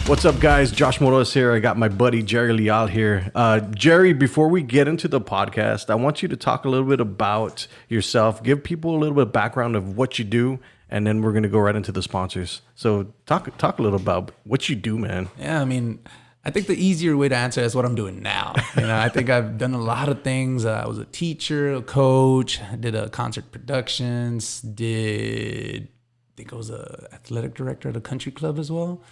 What's up, guys? Josh Moroz here. I got my buddy Jerry Leal here. Jerry, before we get into the podcast, I want you to talk a little bit about yourself. Give people a little bit of background of what you do, and then we're going to go right into the sponsors. So talk a little about what you do, man. Yeah, I mean, I think the easier way to answer is what I'm doing now. I think I've done a lot of things. I was a teacher, a coach, I did a concert productions, I think I was a athletic director at a country club as well.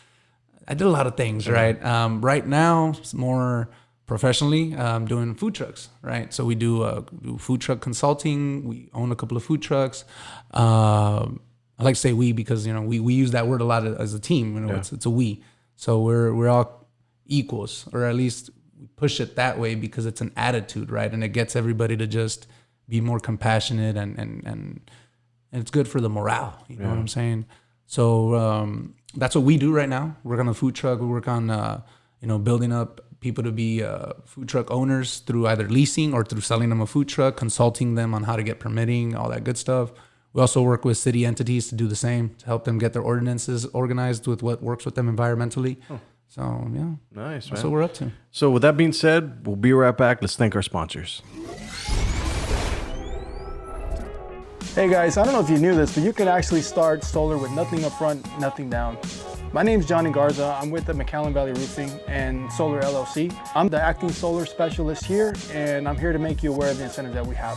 I did a lot of things, right? Right now, it's more professionally, I'm doing food trucks, right? So we do food truck consulting. We own a couple of food trucks. I like to say we because, we use that word a lot as a team. It's a we. So we're all equals, or at least we push it that way because it's an attitude, right? And it gets everybody to just be more compassionate and it's good for the morale. You know what I'm saying? So that's what we do right now. Work on a food truck. We work on building up people to be food truck owners through either leasing or through selling them a food truck, consulting them on how to get permitting, all that good stuff. We also work with city entities to do the same, to help them get their ordinances organized with what works with them environmentally. Oh. So, yeah. Nice, that's what we're up to. So with that being said, we'll be right back. Let's thank our sponsors. Hey guys, I don't know if you knew this, but you can actually start solar with nothing up front, nothing down. My name's Johnny Garza. I'm with the McAllen Valley Roofing and Solar LLC. I'm the acting solar specialist here, and I'm here to make you aware of the incentives that we have.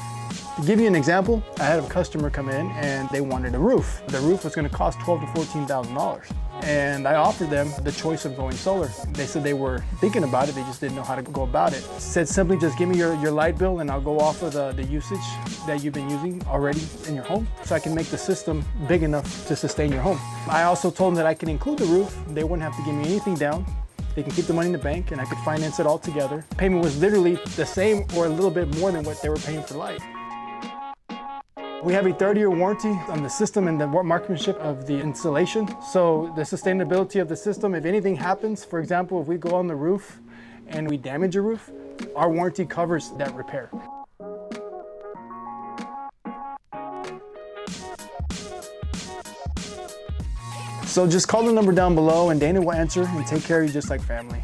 To give you an example, I had a customer come in and they wanted a roof. The roof was going to cost $12,000 to $14,000. And I offered them the choice of going solar. They said they were thinking about it, they just didn't know how to go about it. Said simply just give me your light bill and I'll go off of the usage that you've been using already in your home so I can make the system big enough to sustain your home. I also told them that I can include the roof. They wouldn't have to give me anything down. They can keep the money in the bank and I could finance it all together. Payment was literally the same or a little bit more than what they were paying for light. We have a 30-year warranty on the system and the marksmanship of the installation. So the sustainability of the system, if anything happens, for example, if we go on the roof and we damage a roof, our warranty covers that repair. So just call the number down below and Dana will answer and take care of you just like family.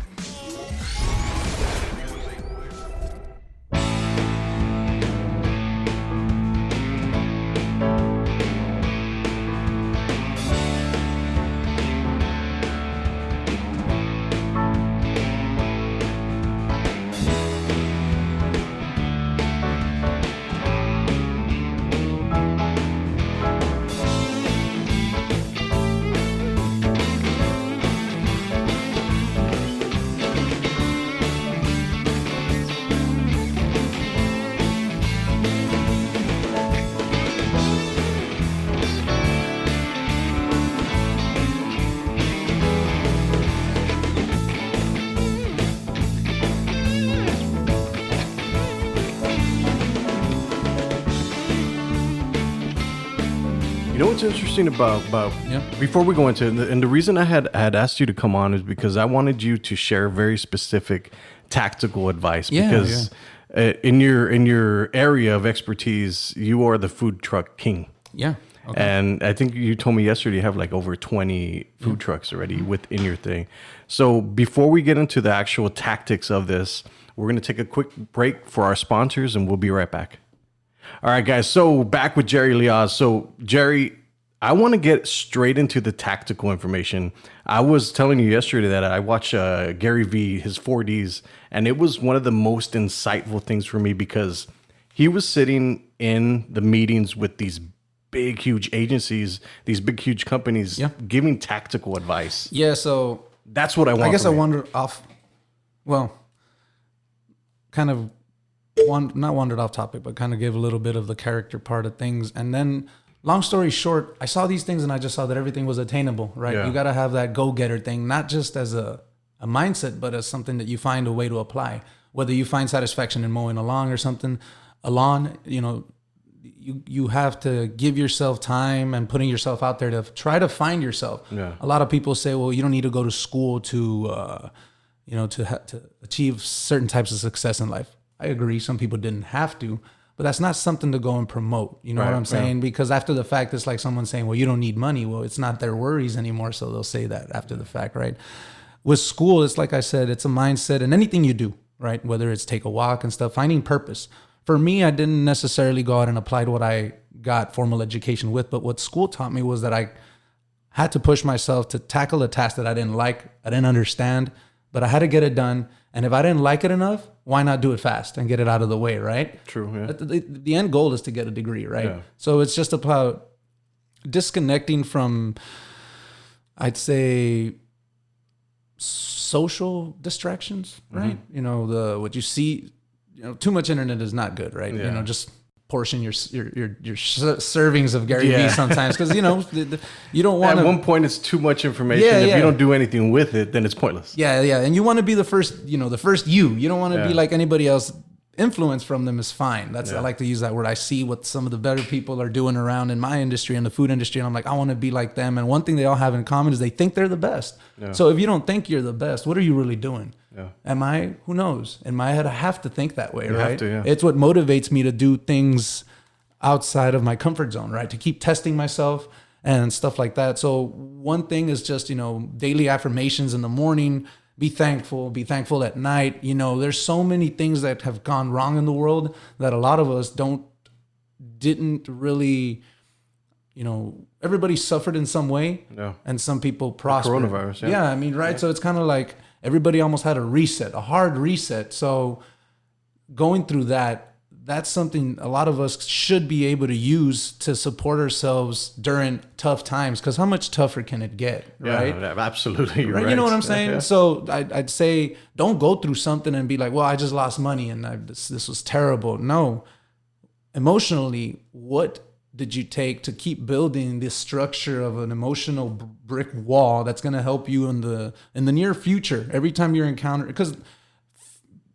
You know what's interesting about before we go into it, and the reason I had asked you to come on is because I wanted you to share very specific tactical advice because in your area of expertise, you are the food truck king. Yeah. Okay. And I think you told me yesterday you have like over 20 food trucks already within your thing. So before we get into the actual tactics of this, we're going to take a quick break for our sponsors and we'll be right back. All right, guys. So back with Jerry Leal. So Jerry, I want to get straight into the tactical information. I was telling you yesterday that I watched Gary Vee, his 4Ds, and it was one of the most insightful things for me because he was sitting in the meetings with these big, huge agencies, these big, huge companies giving tactical advice. Yeah, so that's what I want. I guess I wandered off. Well, kind of. Not wandered off topic, but kind of gave a little bit of the character part of things. And then, long story short, I saw these things and I just saw that everything was attainable, right? Yeah. You got to have that go-getter thing, not just as a mindset, but as something that you find a way to apply. Whether you find satisfaction in mowing a lawn or something, a lawn, you have to give yourself time and putting yourself out there to try to find yourself. Yeah. A lot of people say, well, you don't need to go to school to achieve certain types of success in life. I agree. Some people didn't have to, but that's not something to go and promote. You know what I'm saying? Yeah. Because after the fact, it's like someone saying, well, you don't need money. Well, it's not their worries anymore. So they'll say that after the fact, right? with school, it's like I said, it's a mindset, and anything you do, right? Whether it's take a walk and stuff, finding purpose. For me, I didn't necessarily go out and apply what I got formal education with, but what school taught me was that I had to push myself to tackle a task that I didn't like, I didn't understand, but I had to get it done. And if I didn't like it enough, why not do it fast and get it out of the way, right? True. Yeah. The end goal is to get a degree, right? Yeah. So it's just about disconnecting from, I'd say, social distractions, right? You know, what you see, you know, too much internet is not good, right? Yeah. You know, just portion your servings of Gary Vee sometimes, because, you know, you don't want to. At one point, it's too much information. Yeah, if yeah. you don't do anything with it, then it's pointless. Yeah, yeah. And you want to be the first, you know, the first you. You don't want to be like anybody else. Influence from them is fine. I like to use that word. I see what some of the better people are doing around in my industry, in the food industry, and I'm like, I want to be like them. And one thing they all have in common is they think they're the best. Yeah. So if you don't think you're the best, what are you really doing? Yeah. Am I? Who knows? In my head, I have to think that way, right? It's what motivates me to do things outside of my comfort zone, right? To keep testing myself and stuff like that. So one thing is just, you know, daily affirmations in the morning. Be thankful at night. You know, there's so many things that have gone wrong in the world that a lot of us didn't really, you know, everybody suffered in some way, and some people prospered. The coronavirus, yeah, I mean, right? Yeah. So it's kind of like everybody almost had a hard reset. So going through that's something a lot of us should be able to use to support ourselves during tough times. Because how much tougher can it get, right? Yeah, absolutely. You're right. You know what I'm saying? Yeah. So I'd say don't go through something and be like, well, I just lost money and this was terrible. No. Emotionally, what did you take to keep building this structure of an emotional brick wall that's going to help you in the near future? Every time you're encountered, because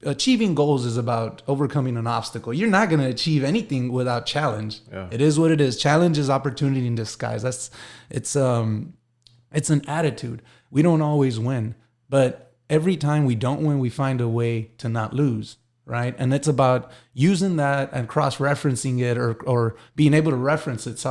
achieving goals is about overcoming an obstacle. You're not going to achieve anything without challenge. Yeah. It is what it is. Challenge is opportunity in disguise. It's an attitude. We don't always win, but every time we don't win, we find a way to not lose, right? And it's about using that and cross-referencing it or being able to reference it,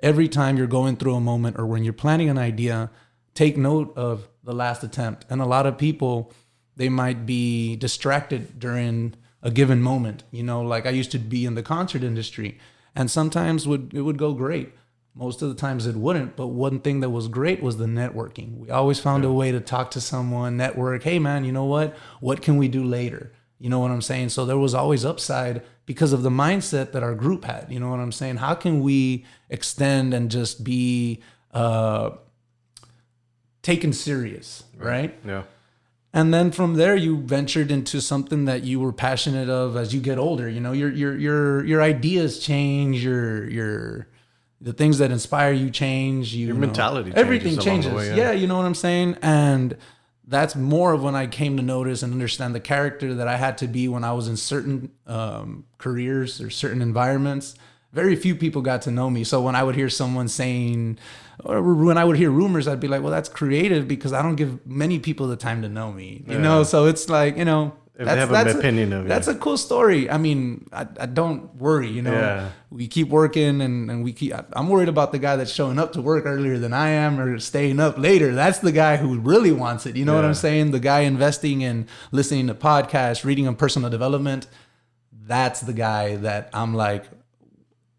every time you're going through a moment or when you're planning an idea, take note of the last attempt. And a lot of people, they might be distracted during a given moment. You know, like I used to be in the concert industry, and sometimes it would go great. Most of the times it wouldn't. But one thing that was great was the networking. We always found a way to talk to someone, network. Hey man, you know what? What can we do later? You know what I'm saying? So there was always upside because of the mindset that our group had. You know what I'm saying? How can we extend and just be taken serious, right? Yeah. And then from there, you ventured into something that you were passionate of as you get older. You know, your ideas change, the things that inspire you change. Your mentality, everything changes. Way, yeah, you know what I'm saying. And that's more of when I came to notice and understand the character that I had to be when I was in certain careers or certain environments. Very few people got to know me. So when I would hear someone saying, or when I would hear rumors, I'd be like, well, that's creative because I don't give many people the time to know me, you know? So it's like, you know, if they have an opinion of it. That's a cool story. I mean, I don't worry, you know, we keep working and I'm worried about the guy that's showing up to work earlier than I am or staying up later. That's the guy who really wants it. You know what I'm saying? The guy investing in listening to podcasts, reading on personal development. That's the guy that I'm like,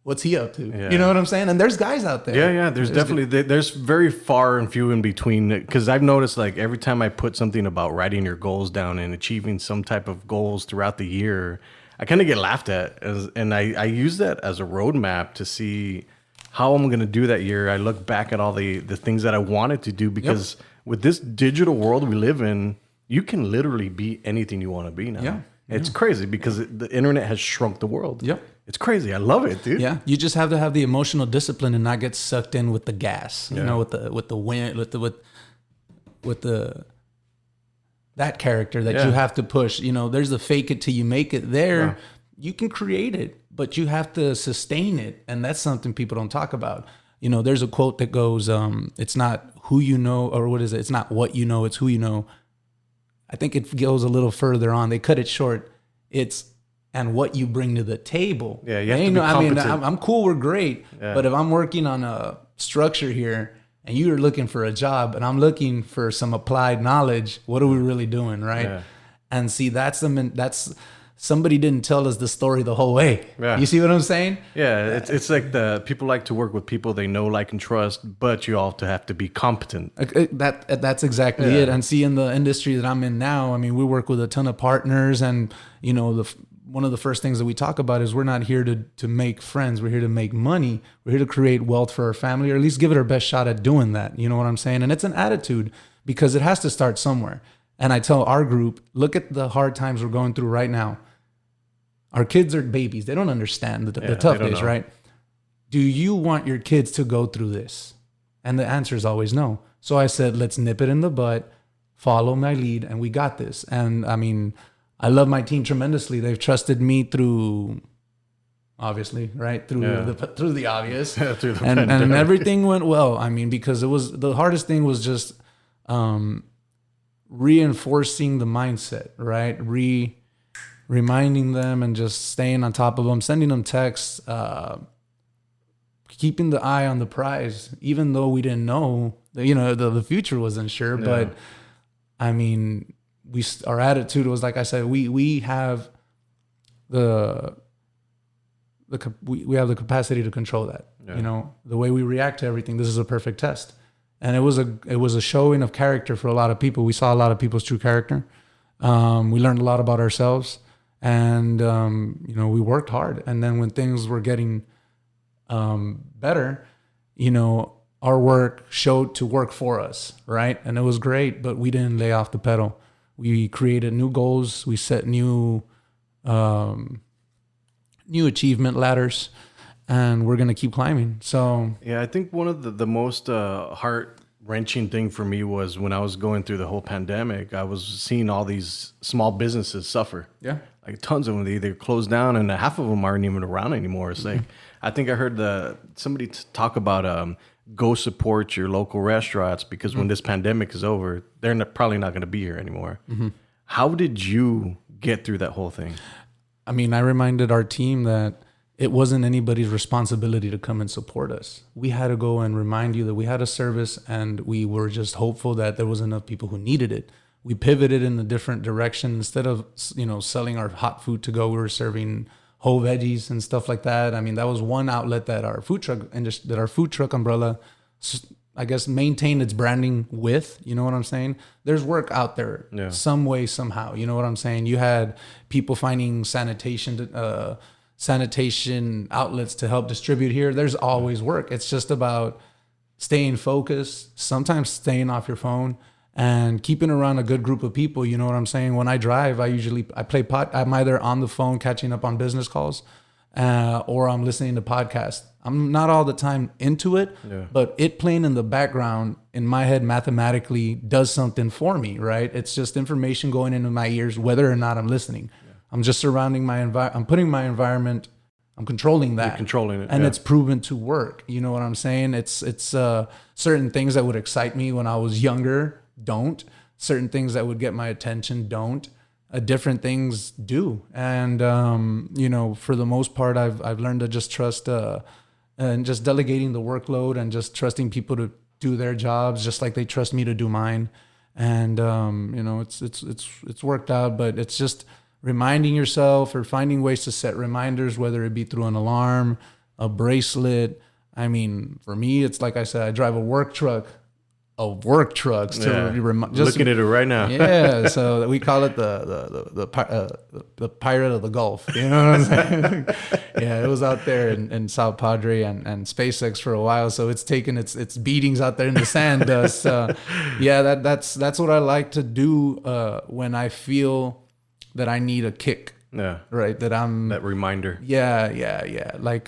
what's he up to? Yeah. You know what I'm saying? And there's guys out there. Yeah. There's definitely, there's very far and few in between. Because I've noticed like every time I put something about writing your goals down and achieving some type of goals throughout the year, I kind of get laughed at. And I use that as a roadmap to see how I'm going to do that year. I look back at all the things that I wanted to do because with this digital world we live in, you can literally be anything you want to be now. Yeah. It's crazy because the internet has shrunk the world. Yep. It's crazy. I love it, dude. Yeah. You just have to have the emotional discipline and not get sucked in with the gas. You know, with the wind, with that character that you have to push. You know, there's the fake it till you make it there. Yeah. You can create it, but you have to sustain it. And that's something people don't talk about. You know, there's a quote that goes, it's not who you know, or what is it? It's not what you know, it's who you know. I think it goes a little further on. They cut it short. It's and what you bring to the table. Yeah, you have to be competent. I mean, I'm cool. We're great. Yeah. But if I'm working on a structure here and you're looking for a job and I'm looking for some applied knowledge, what are we really doing, right? Yeah. And see, that's somebody didn't tell us the story the whole way. Yeah. You see what I'm saying? Yeah, it's like the people like to work with people they know, like, and trust, but you all have to be competent. That's exactly Yeah. it. And see, in the industry that I'm in now, I mean, we work with a ton of partners, and you know, one of the first things that we talk about is we're not here to make friends. We're here to make money. We're here to create wealth for our family, or at least give it our best shot at doing that. You know what I'm saying? And it's an attitude, because it has to start somewhere. And I tell our group, look at the hard times we're going through right now. Our kids are babies. They don't understand the tough they don't days, know. right? Do you want your kids to go through this? And the answer is always no. So I said, let's nip it in the bud, follow my lead, and we got this. And I mean, I love my team tremendously. They've trusted me through, obviously, right? Through the obvious. Through the and pandemic. everything went well. I mean, because it was, the hardest thing was just reinforcing the mindset, right? Reminding them and just staying on top of them, sending them texts, keeping the eye on the prize, even though we didn't know, you know, the future wasn't sure. Yeah. But I mean, our attitude was, like I said, we have we have the capacity to control that. Yeah. You know, the way we react to everything. This is a perfect test, and it was a showing of character for a lot of people. We saw a lot of people's true character. We learned a lot about ourselves. And, you know, we worked hard. And then when things were getting better, you know, our work showed to work for us, right? And it was great, but we didn't lay off the pedal. We created new goals. We set new achievement ladders, and we're going to keep climbing. So Yeah, I think one of the most heart-wrenching thing for me was when I was going through the whole pandemic, I was seeing all these small businesses suffer. yeah, Like tons of them, they either closed down, and half of them aren't even around anymore. It's like, I think I heard somebody talk about go support your local restaurants, because when this pandemic is over, they're probably not going to be here anymore. How did you get through that whole thing? I mean, I reminded our team that it wasn't anybody's responsibility to come and support us. We had to go and remind you that we had a service, and we were just hopeful that there was enough people who needed it. We pivoted in a different direction. Instead of, you know, selling our hot food to go, we were serving whole veggies and stuff like that. I mean, that was one outlet that our food truck umbrella, I guess, maintained its branding with. You know what I'm saying? There's work out there, some way, somehow. You know what I'm saying? You had people finding sanitation outlets to help distribute here. There's always work. It's just about staying focused, sometimes staying off your phone, and keeping around a good group of people. You know what I'm saying? When I drive, I'm either on the phone catching up on business calls, or I'm listening to podcasts. I'm not all the time into it, but it playing in the background in my head mathematically does something for me, right? It's just information going into my ears, whether or not I'm listening. I'm just surrounding my environment. I'm putting my environment. I'm controlling that. You're controlling it, and it's proven to work. You know what I'm saying? It's certain things that would excite me when I was younger don't. Certain things that would get my attention don't. Different things do. And you know, for the most part, I've learned to just trust and just delegating the workload and just trusting people to do their jobs just like they trust me to do mine. And you know, it's worked out, but it's just reminding yourself or finding ways to set reminders, whether it be through an alarm, a bracelet. I mean, for me, it's like I said, I drive a work truck just looking at it right now. Yeah, so we call it the pirate of the Gulf. You know what I'm saying? Yeah, it was out there in South Padre and SpaceX for a while, so it's taken its beatings out there in the sand dust. Yeah, that's what I like to do when I feel that I need a kick. Yeah, right. That reminder. Yeah. Like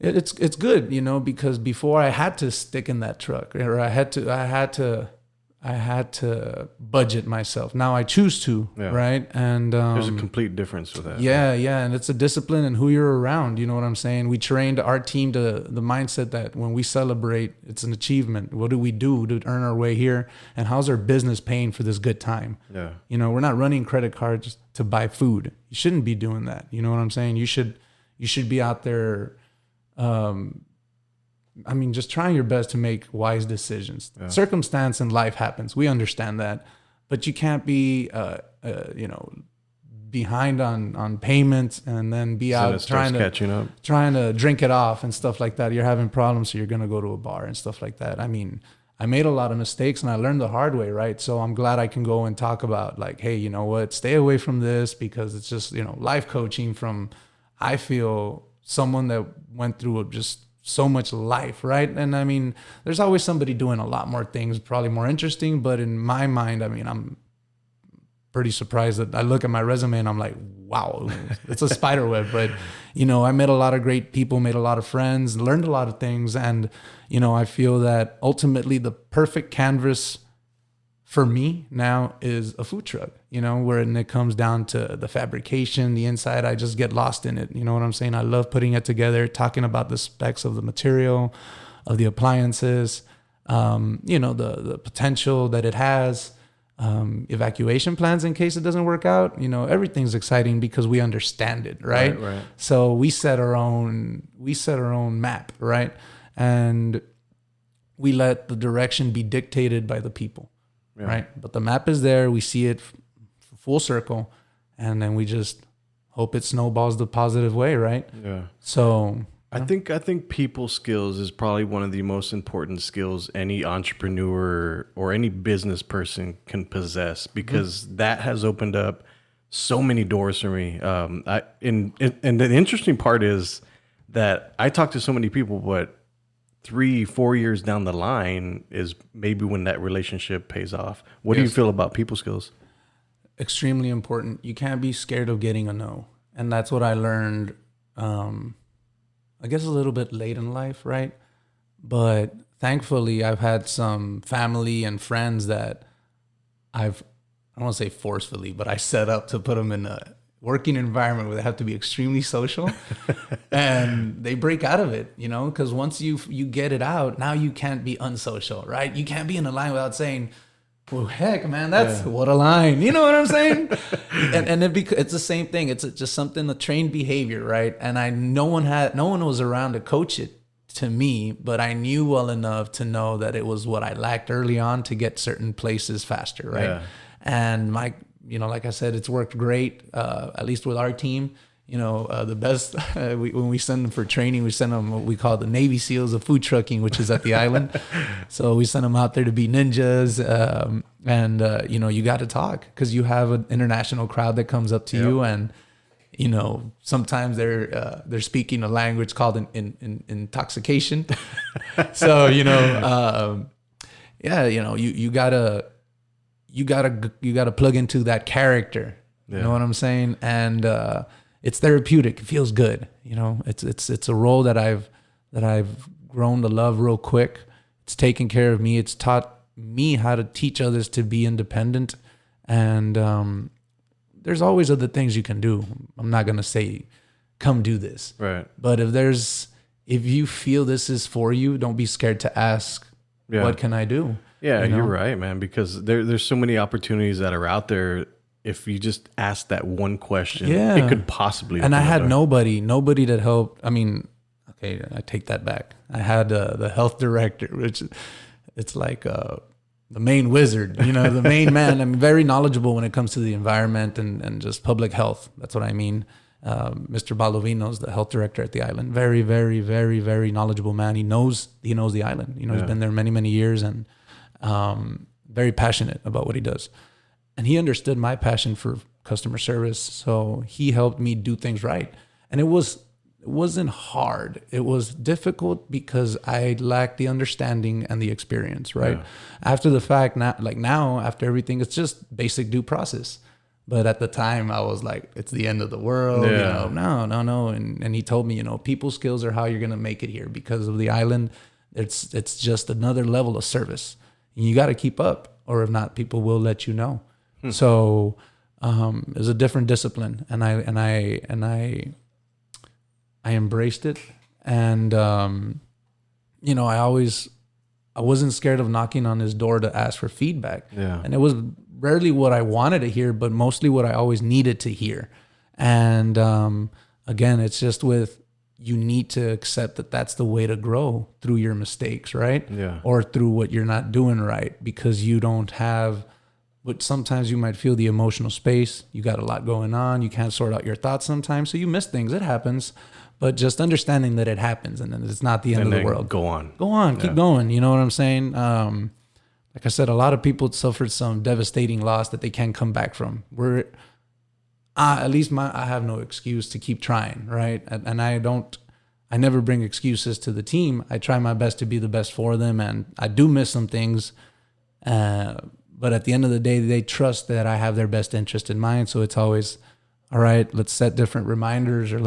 it's good, you know, because before I had to stick in that truck, or I had to budget myself. Now I choose to, right? And there's a complete difference with that. Yeah, and it's a discipline and who you're around. You know what I'm saying? We trained our team to the mindset that when we celebrate, it's an achievement. What do we do to earn our way here? And how's our business paying for this good time? Yeah. You know, we're not running credit cards to buy food. You shouldn't be doing that. You know what I'm saying? You should be out there I mean, just trying your best to make wise decisions. Circumstance in life happens. We understand that, but you can't be, behind on payments and then be out trying to drink it off and stuff like that. You're having problems, so you're going to go to a bar and stuff like that. I mean, I made a lot of mistakes and I learned the hard way, right? So I'm glad I can go and talk about like, hey, you know what, stay away from this, because it's just, life coaching from, I feel, someone that went through just so much life, right? And I mean, there's always somebody doing a lot more things, probably more interesting, but in my mind, I mean, I'm pretty surprised that I look at my resume and I'm like, wow, it's a spider web. But, I met a lot of great people, made a lot of friends, learned a lot of things. And, I feel that ultimately the perfect canvas for me now is a food truck, when it comes down to the fabrication, the inside, I just get lost in it. You know what I'm saying? I love putting it together, talking about the specs of the material, of the appliances, the potential that it has. Evacuation plans in case it doesn't work out. Everything's exciting because we understand it, right? Right. So we set our own map, right? And we let the direction be dictated by the people, right? But the map is there. We see it full circle, and then we just hope it snowballs the positive way, right? Yeah. So I think people skills is probably one of the most important skills any entrepreneur or any business person can possess, because that has opened up so many doors for me. And the interesting part is that I talk to so many people, but 3-4 years down the line is maybe when that relationship pays off. What do you feel about people skills? Extremely important. You can't be scared of getting a no. And that's what I learned, I guess a little bit late in life, right? But thankfully, I've had some family and friends that I don't want to say forcefully, but I set up to put them in a working environment where they have to be extremely social, and they break out of it, because once you get it out, now you can't be unsocial, right? You can't be in a line without saying, well, heck, man, that's what a line. You know what I'm saying? and it's the same thing. It's just something, a trained behavior, right? And no one was around to coach it to me, but I knew well enough to know that it was what I lacked early on to get certain places faster, right? Yeah. And like I said, it's worked great, at least with our team. The best, when we send them for training, we send them what we call the Navy SEALs of food trucking, which is at the island. So we send them out there to be ninjas. You got to talk, because you have an international crowd that comes up to you, and, sometimes they're speaking a language called intoxication. So, you gotta plug into that character. You know what I'm saying? And, it's therapeutic. It feels good. It's a role that I've grown to love real quick. It's taken care of me. It's taught me how to teach others to be independent. And there's always other things you can do. I'm not going to say, come do this. Right. But if you feel this is for you, don't be scared to ask, what can I do? Yeah, you're right, man, because there's so many opportunities that are out there. If you just ask that one question, it could possibly. And I had nobody that helped. I mean, okay, I take that back. I had the health director, which it's like the main wizard, the main man. I'm very knowledgeable when it comes to the environment and just public health. That's what I mean. Mr. Baldovino's the health director at the island. Very, very, very, very knowledgeable man. He knows the island. He's been there many, many years, and very passionate about what he does. And he understood my passion for customer service, so he helped me do things right. And it wasn't hard. It was difficult because I lacked the understanding and the experience, right? Yeah. After the fact, now, after everything, it's just basic due process. But at the time, I was like, it's the end of the world. Yeah. No. And he told me, people skills are how you're going to make it here, because of the island. It's just another level of service. And you got to keep up, or if not, people will let you know. So it's a different discipline, and I embraced it, and I wasn't scared of knocking on his door to ask for feedback. Yeah. And it was rarely what I wanted to hear, but mostly what I always needed to hear. And again, it's just with you need to accept that that's the way to grow, through your mistakes, right? Yeah. Or through what you're not doing right, because you don't have what sometimes you might feel, the emotional space. You got a lot going on. You can't sort out your thoughts sometimes. So you miss things. It happens. But just understanding that it happens and then it's not the end of the world. Go on. Go on. Keep going. You know what I'm saying? Like I said, a lot of people suffered some devastating loss that they can't come back from. At least I have no excuse to keep trying, right? And I never bring excuses to the team. I try my best to be the best for them, and I do miss some things. But at the end of the day, they trust that I have their best interest in mind. So it's always, all right, let's set different reminders, or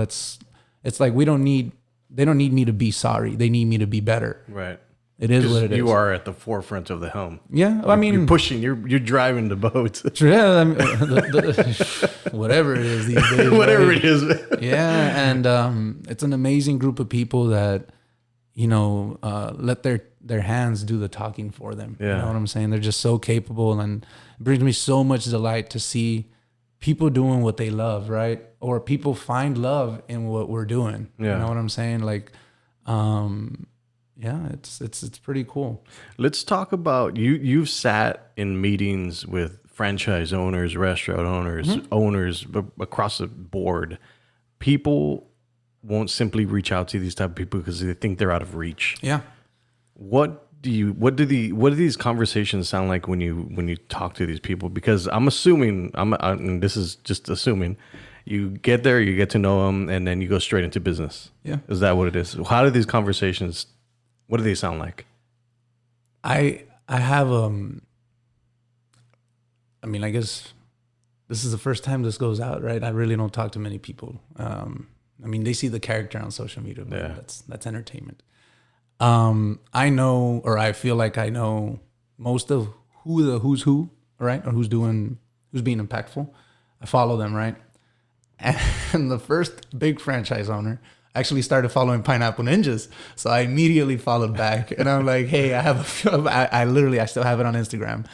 it's like they don't need me to be sorry. They need me to be better. Right. It is what it is. You are at the forefront of the helm. Yeah, I mean, you're pushing. You're driving the boat. Yeah, I mean, whatever it is these days. Whatever right? it is. Yeah, and it's an amazing group of people that, let their hands do the talking for them. Yeah. You know what I'm saying? They're just so capable, and it brings me so much delight to see people doing what they love, right? Or people find love in what we're doing. Yeah. You know what I'm saying? Like, yeah, it's pretty cool. Let's talk about you've sat in meetings with franchise owners, restaurant owners, owners across the board. People won't simply reach out to these type of people because they think they're out of reach. Yeah. What do these conversations sound like when you talk to these people? Because I'm assuming, and this is just assuming, you get there, you get to know them, and then you go straight into business. Yeah. Is that what it is? How do these conversations, what do they sound like? I have I mean, I guess this is the first time this goes out, right? I really don't talk to many people. I mean, they see the character on social media, but Yeah. that's entertainment. I know, or I feel like I know most of who's who, right? Or who's being impactful. I follow them, right? And the first big franchise owner actually started following Pineapple Ninjas. So I immediately followed back, and I'm like, hey, I still have it on Instagram.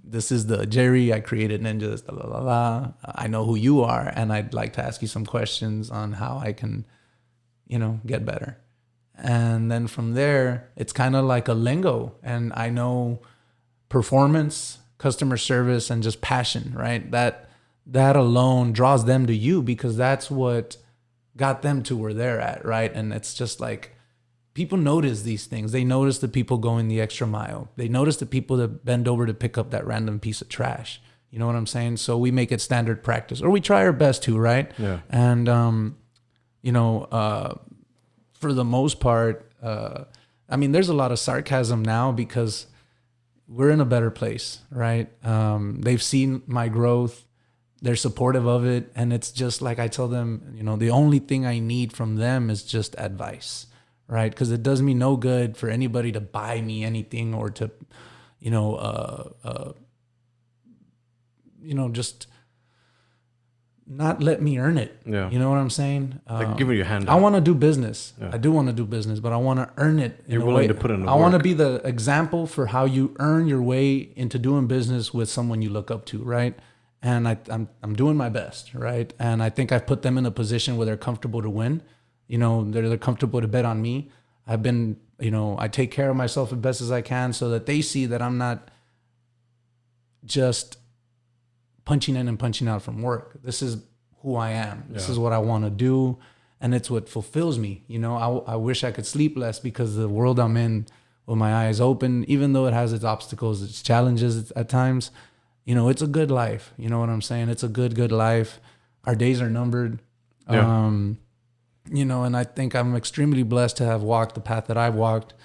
This is the Jerry, I created ninjas, blah, blah, blah, blah. I know who you are, and I'd like to ask you some questions on how I can, get better. And then from there, it's kind of like a lingo. And I know performance, customer service, and just passion, right? That alone draws them to you, because that's what got them to where they're at, right? And it's just like, people notice these things. They notice the people going the extra mile. They notice the people that bend over to pick up that random piece of trash. You know what I'm saying? So we make it standard practice, or we try our best to, right? Yeah. And, for the most part, I mean, there's a lot of sarcasm now because we're in a better place, right? They've seen my growth. They're supportive of it. And it's just like I tell them, the only thing I need from them is just advice, right? Because it does me no good for anybody to buy me anything or to, just not let me earn it. Yeah. You know what I'm saying? Like give me your hand. I want to do business. Yeah. I do want to do business, but I want to earn it. You're willing to put in the I work. want to be the example for how you earn your way into doing business with someone you look up to, right? And I'm doing my best, right? And I think I've put them in a position where they're comfortable to win. They're comfortable to bet on me. I've been, I take care of myself as best as I can so that they see that I'm not just punching in and punching out from work. This is who I am. This is what I want to do. And it's what fulfills me. I wish I could sleep less because the world I'm in with my eyes open, even though it has its obstacles, its challenges at times, it's a good life. You know what I'm saying? It's a good life. Our days are numbered. Yeah. And I think I'm extremely blessed to have walked the path that I've walked,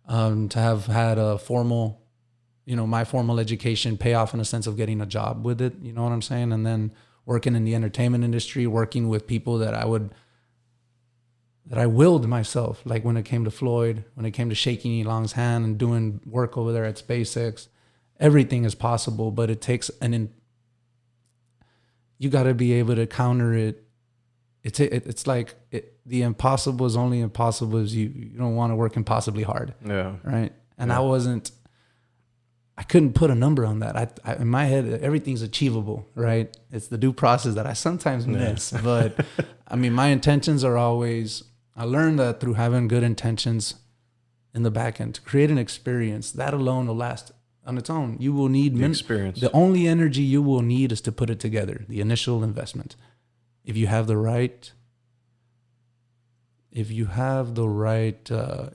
to have had a formal, my formal education pay off in a sense of getting a job with it. You know what I'm saying? And then working in the entertainment industry, working with people that I willed myself, like when it came to Floyd, when it came to shaking Elong's hand and doing work over there at SpaceX. Everything is possible, but it takes you got to be able to counter it. It's like the impossible is only impossible as you don't want to work impossibly hard. Yeah. Right. And I I couldn't put a number on that. I in my head, everything's achievable, right? It's the due process that I sometimes miss. But I mean, my intentions are always, I learned that through having good intentions in the back end to create an experience that alone will last on its own. You will need the experience. The only energy you will need is to put it together, the initial investment. If you have the right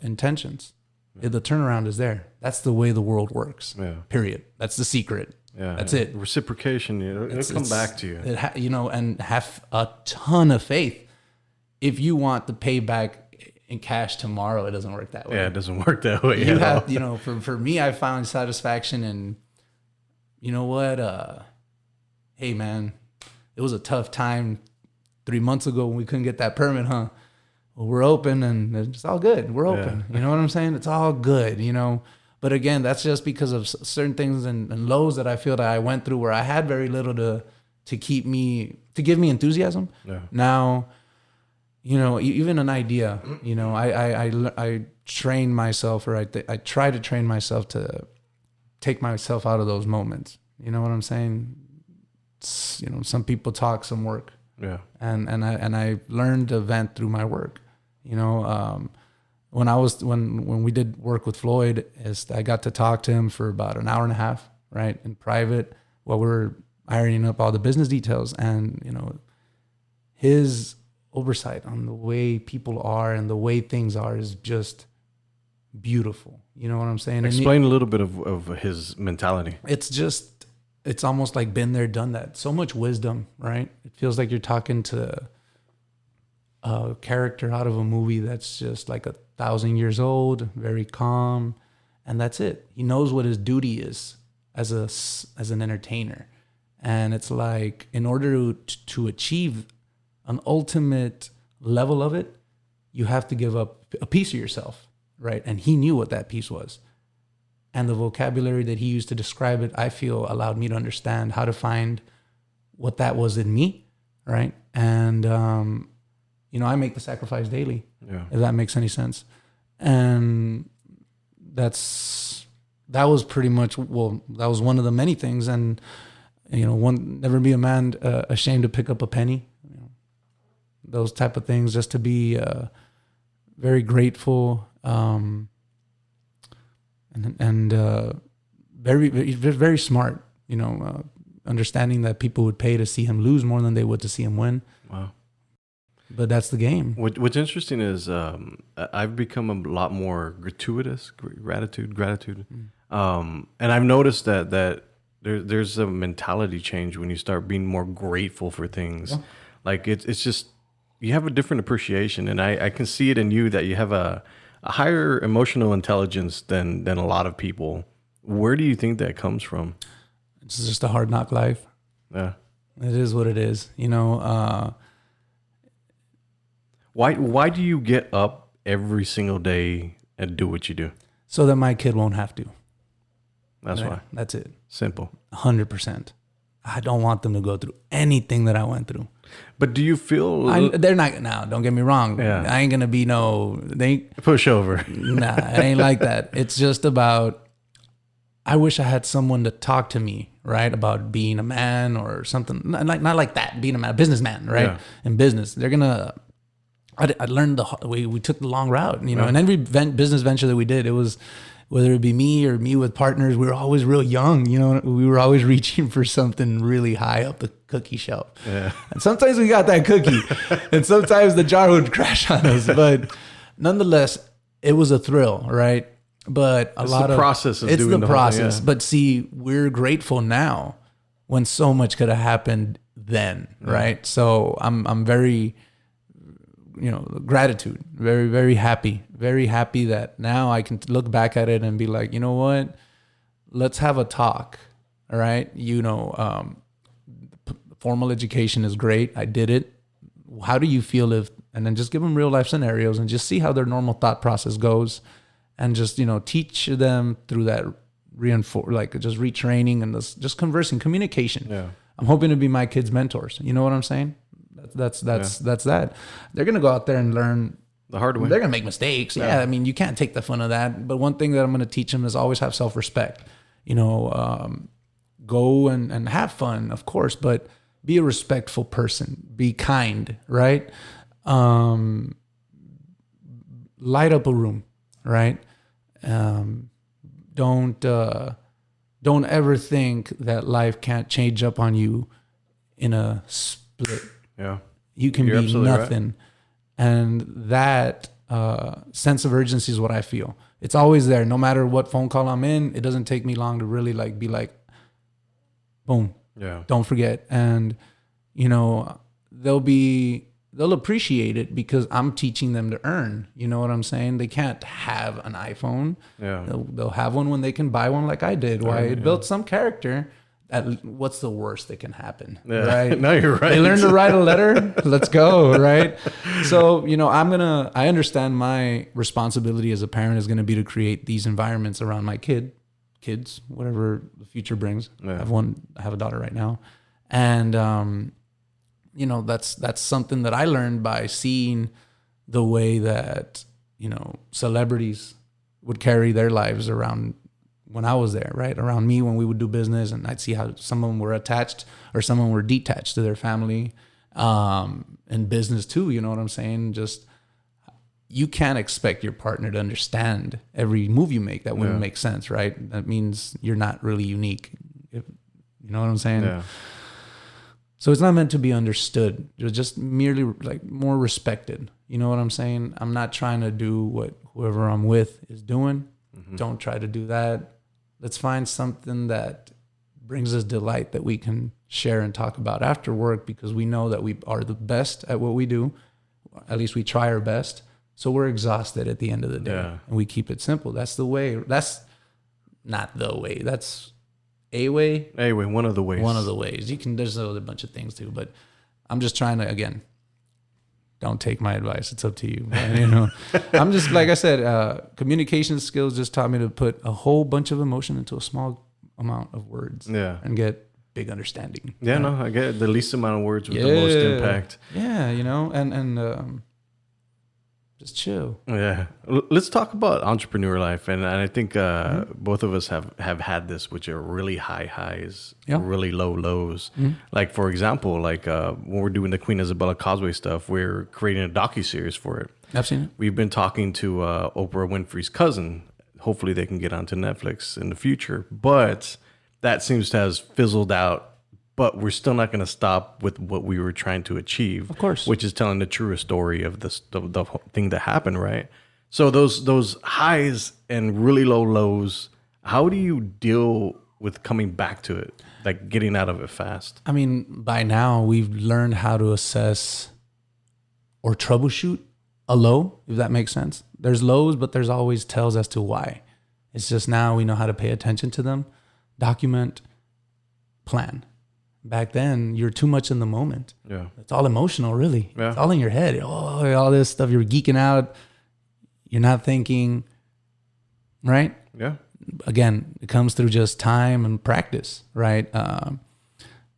intentions, the turnaround is there. That's the way the world works. Yeah. Period. That's the secret. Yeah. That's it. Reciprocation. It'll come back to you. And have a ton of faith. If you want the payback in cash tomorrow, it doesn't work that way. Yeah, it doesn't work that way. You have, for me, I found satisfaction in, you know what? Hey man, it was a tough time 3 months ago when we couldn't get that permit, huh? Well, we're open and it's all good. We're open. Yeah. You know what I'm saying? It's all good, But again, that's just because of certain things and lows that I feel that I went through where I had very little to give me enthusiasm. Yeah. Now, even an idea, I train myself, or I try to train myself to take myself out of those moments. You know what I'm saying? Some people talk, some work. Yeah. And I learned to vent through my work. When we did work with Floyd, I got to talk to him for about an hour and a half, right, in private, while we were ironing up all the business details, and his oversight on the way people are and the way things are is just beautiful. You know what I'm saying? Explain a little bit of his mentality. It's almost like been there, done that. So much wisdom, right? It feels like you're talking to a character out of a movie that's just like 1,000 years old, very calm, and that's it. He knows what his duty is as an entertainer. And it's like, in order to achieve an ultimate level of it, you have to give up a piece of yourself, right? And he knew what that piece was. And the vocabulary that he used to describe it, I feel, allowed me to understand how to find what that was in me, right? And, I make the sacrifice daily, if that makes any sense. And that was pretty much, that was one of the many things. And, never be a man ashamed to pick up a penny. Those type of things, just to be very grateful, and very, very smart, understanding that people would pay to see him lose more than they would to see him win. Wow. But that's the game. What's interesting is I've become a lot more gratitude. And I've noticed that there's a mentality change when you start being more grateful for things. Yeah. Like it's just, you have a different appreciation, and I can see it in you that you have a higher emotional intelligence than a lot of people. Where do you think that comes from? It's just a hard knock life. Yeah. It is what it is. Why do you get up every single day and do what you do? So that my kid won't have to. That's why. That's it. Simple. 100%. I don't want them to go through anything that I went through. But do you feel they're not now? Don't get me wrong. Yeah. I ain't gonna be pushover. Nah, it ain't like that. It's just about, I wish I had someone to talk to me, right, about being a man or something. Not like that. Being a businessman, right? Yeah. In business, they're gonna. I learned we took the long route, and every business venture that we did, it was, whether it be me or me with partners, we were always real young. We were always reaching for something really high up the cookie shelf. Yeah. And sometimes we got that cookie, and sometimes the jar would crash on us. But nonetheless, it was a thrill, right? But it's the process. But see, we're grateful now when so much could have happened then, right? So I'm very, gratitude, very, very happy that now I can look back at it and be like, you know what, let's have a talk. All right. Formal education is great. I did it. How do you feel and then just give them real life scenarios and just see how their normal thought process goes, and just, teach them through that just retraining and just conversing, communication. Yeah. I'm hoping to be my kids' mentors. You know what I'm saying? That's that. They're going to go out there and learn the hard way. They're going to make mistakes. Yeah. I mean, you can't take the fun of that. But one thing that I'm going to teach them is always have self-respect. Go and have fun, of course, but be a respectful person, be kind, right? Light up a room, right? Don't ever think that life can't change up on you in a split. Yeah. You can You're be absolutely nothing. right. And that sense of urgency is what I feel. It's always there. No matter what phone call I'm in, it doesn't take me long to really like be like, boom, Yeah. don't forget. And, they'll appreciate it because I'm teaching them to earn. You know what I'm saying? They can't have an iPhone. Yeah. They'll have one when they can buy one like I did. Why it built some character. What's the worst that can happen? Yeah. Right? No, you're right. They learn to write a letter. Let's go. Right. So, I understand my responsibility as a parent is going to be to create these environments around my kids, whatever the future brings. Yeah. I have a daughter right now. And, that's something that I learned by seeing the way that, celebrities would carry their lives around when I was there, right? Around me when we would do business, and I'd see how some of them were attached or some of them were detached to their family, and business too. You know what I'm saying? Just, you can't expect your partner to understand every move you make. That wouldn't make sense, right? That means you're not really unique. You know what I'm saying? Yeah. So it's not meant to be understood. It's just merely like more respected. You know what I'm saying? I'm not trying to do what whoever I'm with is doing. Mm-hmm. Don't try to do that. Let's find something that brings us delight that we can share and talk about after work, because we know that we are the best at what we do. At least we try our best. So we're exhausted at the end of the day. Yeah. And we keep it simple. That's the way. That's not the way. That's a way. Anyway, one of the ways. One of the ways. There's a bunch of things too, but I'm just trying to, again, don't take my advice. It's up to you. I'm just, like I said, communication skills just taught me to put a whole bunch of emotion into a small amount of words. Yeah. And get big understanding. Yeah, no, I get it. The least amount of words with the most impact. Yeah, and just chill. Yeah. Let's talk about entrepreneur life. And I think both of us have had this, which are really high highs, really low lows. Mm-hmm. Like, for example, when we're doing the Queen Isabella Causeway stuff, we're creating a docuseries for it. I've seen it. We've been talking to Oprah Winfrey's cousin. Hopefully they can get onto Netflix in the future. But that seems to have fizzled out. But we're still not going to stop with what we were trying to achieve, of course, which is telling the truest story of the thing that happened, right? So those highs and really low lows, how do you deal with coming back to it, like getting out of it fast? I mean, by now we've learned how to assess or troubleshoot a low, if that makes sense. There's lows, but there's always tells as to why. It's just now we know how to pay attention to them, document, plan. Back then, you're too much in the moment. Yeah. It's all emotional, really. Yeah. It's all in your head. Oh, all this stuff. You're geeking out. You're not thinking, right? Yeah. Again, it comes through just time and practice, right?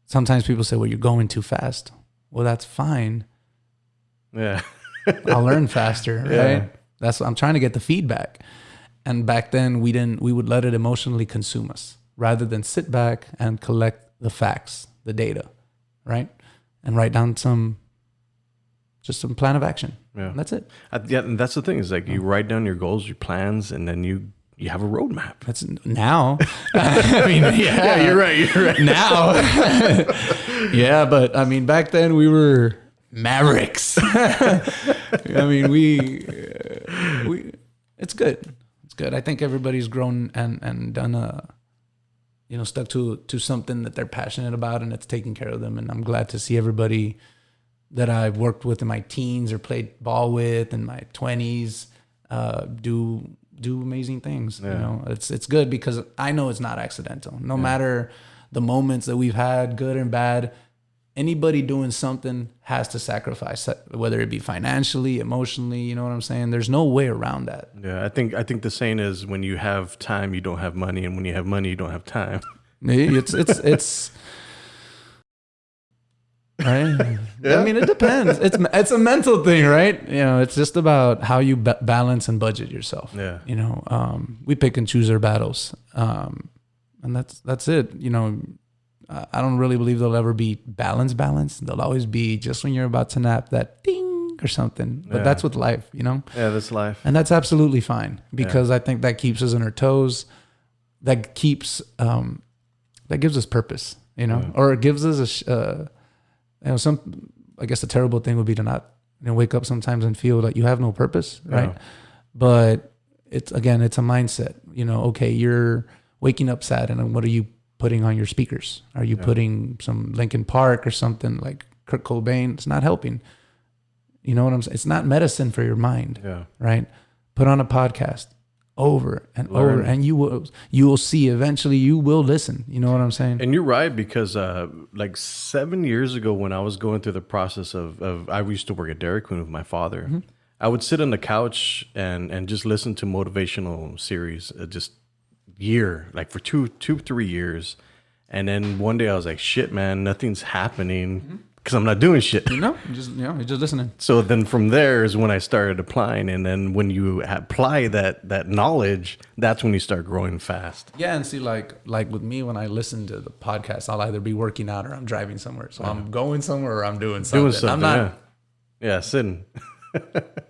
Sometimes people say, well, you're going too fast. Well, that's fine. Yeah. I'll learn faster, right? Yeah. That's what I'm trying to get the feedback. And back then, we would let it emotionally consume us rather than sit back and collect the facts, the data, right? And write down some plan of action. Yeah. And that's it. Yeah, and that's the thing is like you write down your goals, your plans, and then you have a roadmap. That's now. I mean, yeah, you're right. Now. Yeah, but I mean, back then we were mavericks. I mean, we it's good. It's good. I think everybody's grown and done stuck to something that they're passionate about, and it's taking care of them. And I'm glad to see everybody that I've worked with in my teens or played ball with in my 20s do amazing things. Yeah. It's good because I know it's not accidental. No matter the moments that we've had, good and bad, anybody doing something has to sacrifice, whether it be financially, emotionally. You know what I'm saying? There's no way around that. Yeah, I think the saying is when you have time, you don't have money, and when you have money, you don't have time. It's right. Yeah. I mean, it depends. It's a mental thing, right? It's just about how you balance and budget yourself. Yeah. We pick and choose our battles. And that's it. You know, I don't really believe there'll ever be balance. There'll always be just when you're about to nap, that ding or something. But that's with life, you know? Yeah, that's life. And that's absolutely fine, because I think that keeps us on our toes. That keeps, that gives us purpose, you know, or it gives us I guess the terrible thing would be to not, you know, wake up sometimes and feel that you have no purpose, right? But it's a mindset, you know. Okay, you're waking up sad, and then what are you putting on your speakers? Are you putting some Linkin Park or something like Kurt Cobain? It's not helping. You know what I'm saying? It's not medicine for your mind, right? Put on a podcast over and over, and you will see eventually you will listen. You know what I'm saying? And you're right, because like 7 years ago, when I was going through the process of I used to work at Dairy Queen with my father. I would sit on the couch and just listen to motivational series, just like for 3 years. And then one day I was like, shit, man, nothing's happening because I'm not doing shit. You're just listening. So then from there is when I started applying. And then when you apply that knowledge, that's when you start growing fast. Yeah. And see, like with me, when I listen to the podcast, I'll either be working out or I'm driving somewhere. So I'm going somewhere or I'm doing something. I'm not. Yeah, sitting.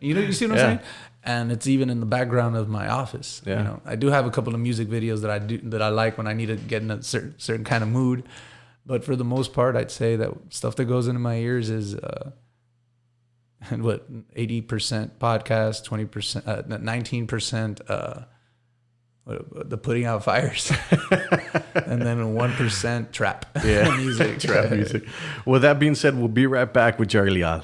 You see what I'm saying? And it's even in the background of my office. You know, I do have a couple of music videos that I like when I need to get in a certain kind of mood. But for the most part, I'd say that stuff that goes into my ears is 80% podcast, 20%, 19% the putting out fires, and then 1% trap music. Trap music. Well, that being said, we'll be right back with Jerry Leal.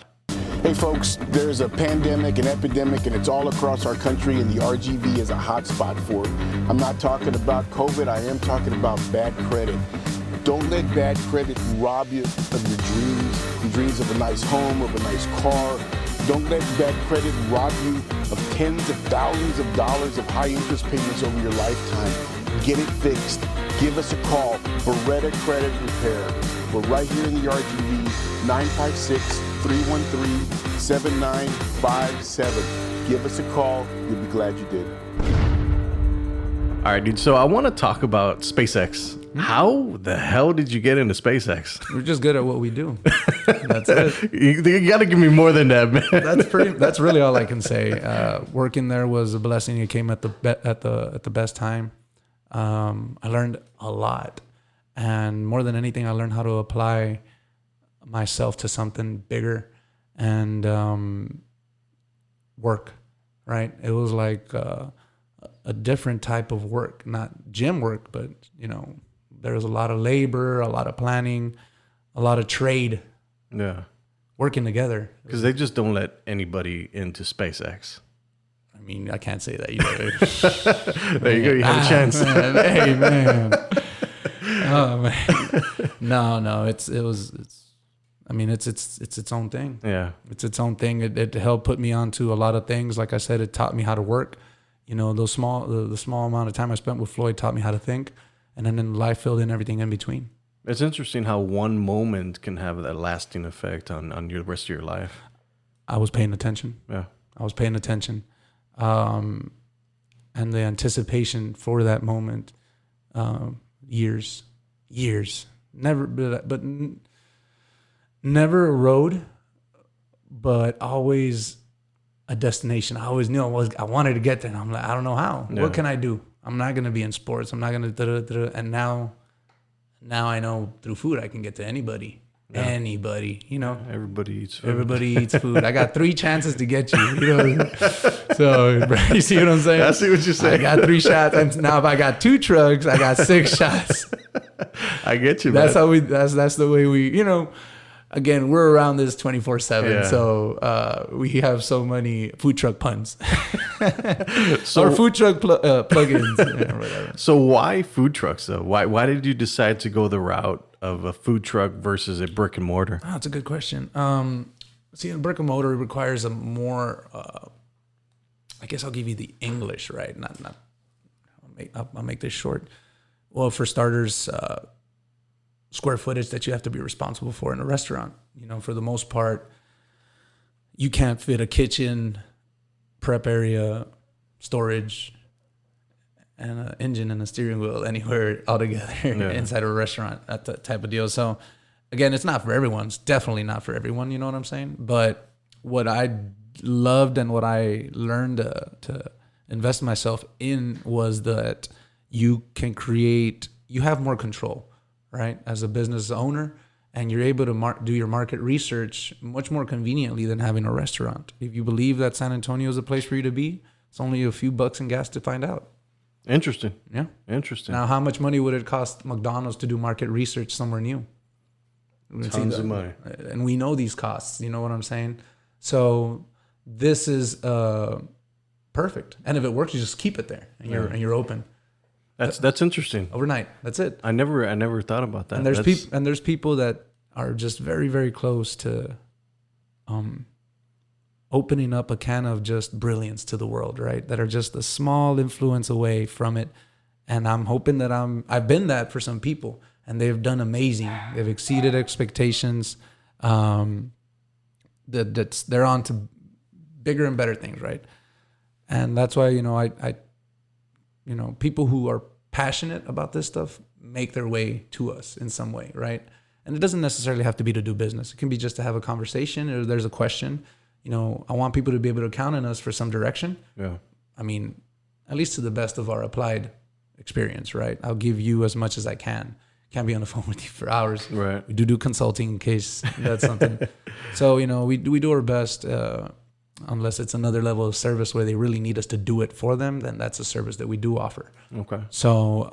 Hey folks, there's a pandemic, an epidemic, and it's all across our country, and the RGV is a hot spot for it. I'm not talking about COVID, I am talking about bad credit. Don't let bad credit rob you of your dreams of a nice home, of a nice car. Don't let bad credit rob you of tens of thousands of dollars of high interest payments over your lifetime. Get it fixed. Give us a call. Beretta Credit Repair. We're right here in the RGV, 956-313-7957. Give us a call. You'll be glad you did. All right, dude. So I want to talk about SpaceX. How the hell did you get into SpaceX? We're just good at what we do. That's it. You got to give me more than that, man. That's really all I can say. Working there was a blessing. It came at the best time. I learned a lot, and more than anything, I learned how to apply myself to something bigger and work. Right? It was like a different type of work, not gym work, but you know, there was a lot of labor, a lot of planning, a lot of trade. Yeah, working together. Because they just don't let anybody into SpaceX. I mean, I can't say that either. There you go. You have a chance. Man. Hey, man. Oh man. No. It's its own thing. Yeah. It's its own thing. It helped put me onto a lot of things. Like I said, it taught me how to work. You know, the small amount of time I spent with Floyd taught me how to think, and then in life filled in everything in between. It's interesting how one moment can have that lasting effect on your rest of your life. I was paying attention. Yeah. I was paying attention. And the anticipation for that moment, years, never a road, but always a destination. I always knew I wanted to get there. And I'm like, I don't know how. Yeah. What can I do? I'm not going to be in sports. I'm not going to, and now I know through food, I can get to anybody. Yeah. Anybody, you know. Everybody eats food. Everybody eats food. I got 3 chances to get you. You know, so you see what I'm saying? I see what you're saying. I got 3 shots, and now if I got 2 trucks, I got 6 shots. I get you. That's man. how we. That's the way we. You know, again, we're around this 24/7, so we have so many food truck puns, or food truck plugins, or whatever. So why food trucks though? Why did you decide to go the route of a food truck versus a brick and mortar? Oh, that's a good question. See, a brick and mortar requires a more. I guess I'll give you the English, right? Not. I'll make this short. Well, for starters, square footage that you have to be responsible for in a restaurant. You know, for the most part, you can't fit a kitchen, prep area, storage, and an engine and a steering wheel anywhere altogether inside of a restaurant, that type of deal. So again, it's not for everyone. It's definitely not for everyone. You know what I'm saying? But what I loved and what I learned to invest myself in was that you can create, you have more control, right? As a business owner, and you're able to do your market research much more conveniently than having a restaurant. If you believe that San Antonio is a place for you to be, it's only a few bucks in gas to find out. Interesting. Yeah. Interesting. Now, how much money would it cost McDonald's to do market research somewhere new? Tons of money. And we know these costs. You know what I'm saying? So this is perfect. And if it works, you just keep it there, and you're open. That's interesting. Overnight. That's it. I never thought about that. And there's people that are just very, very close to opening up a can of just brilliance to the world, right? That are just a small influence away from it. And I'm hoping that I've been that for some people, and they've done amazing. They've exceeded expectations. They're on to bigger and better things, right? And that's why, people who are passionate about this stuff make their way to us in some way, right? And it doesn't necessarily have to be to do business. It can be just to have a conversation, or there's a question. I want people to be able to count on us for some direction. Yeah. I mean, at least to the best of our applied experience, right? I'll give you as much as I can. Can't be on the phone with you for hours. Right. We do consulting in case that's something. So, we do our best, unless it's another level of service where they really need us to do it for them, then that's a service that we do offer. Okay. So,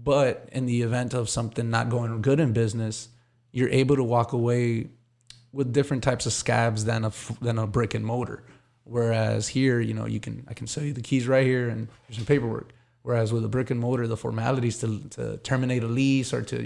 but in the event of something not going good in business, you're able to walk away with different types of scabs than a brick and mortar. Whereas here, I can sell you the keys right here and here's some paperwork. Whereas with a brick and mortar, the formalities to terminate a lease or to,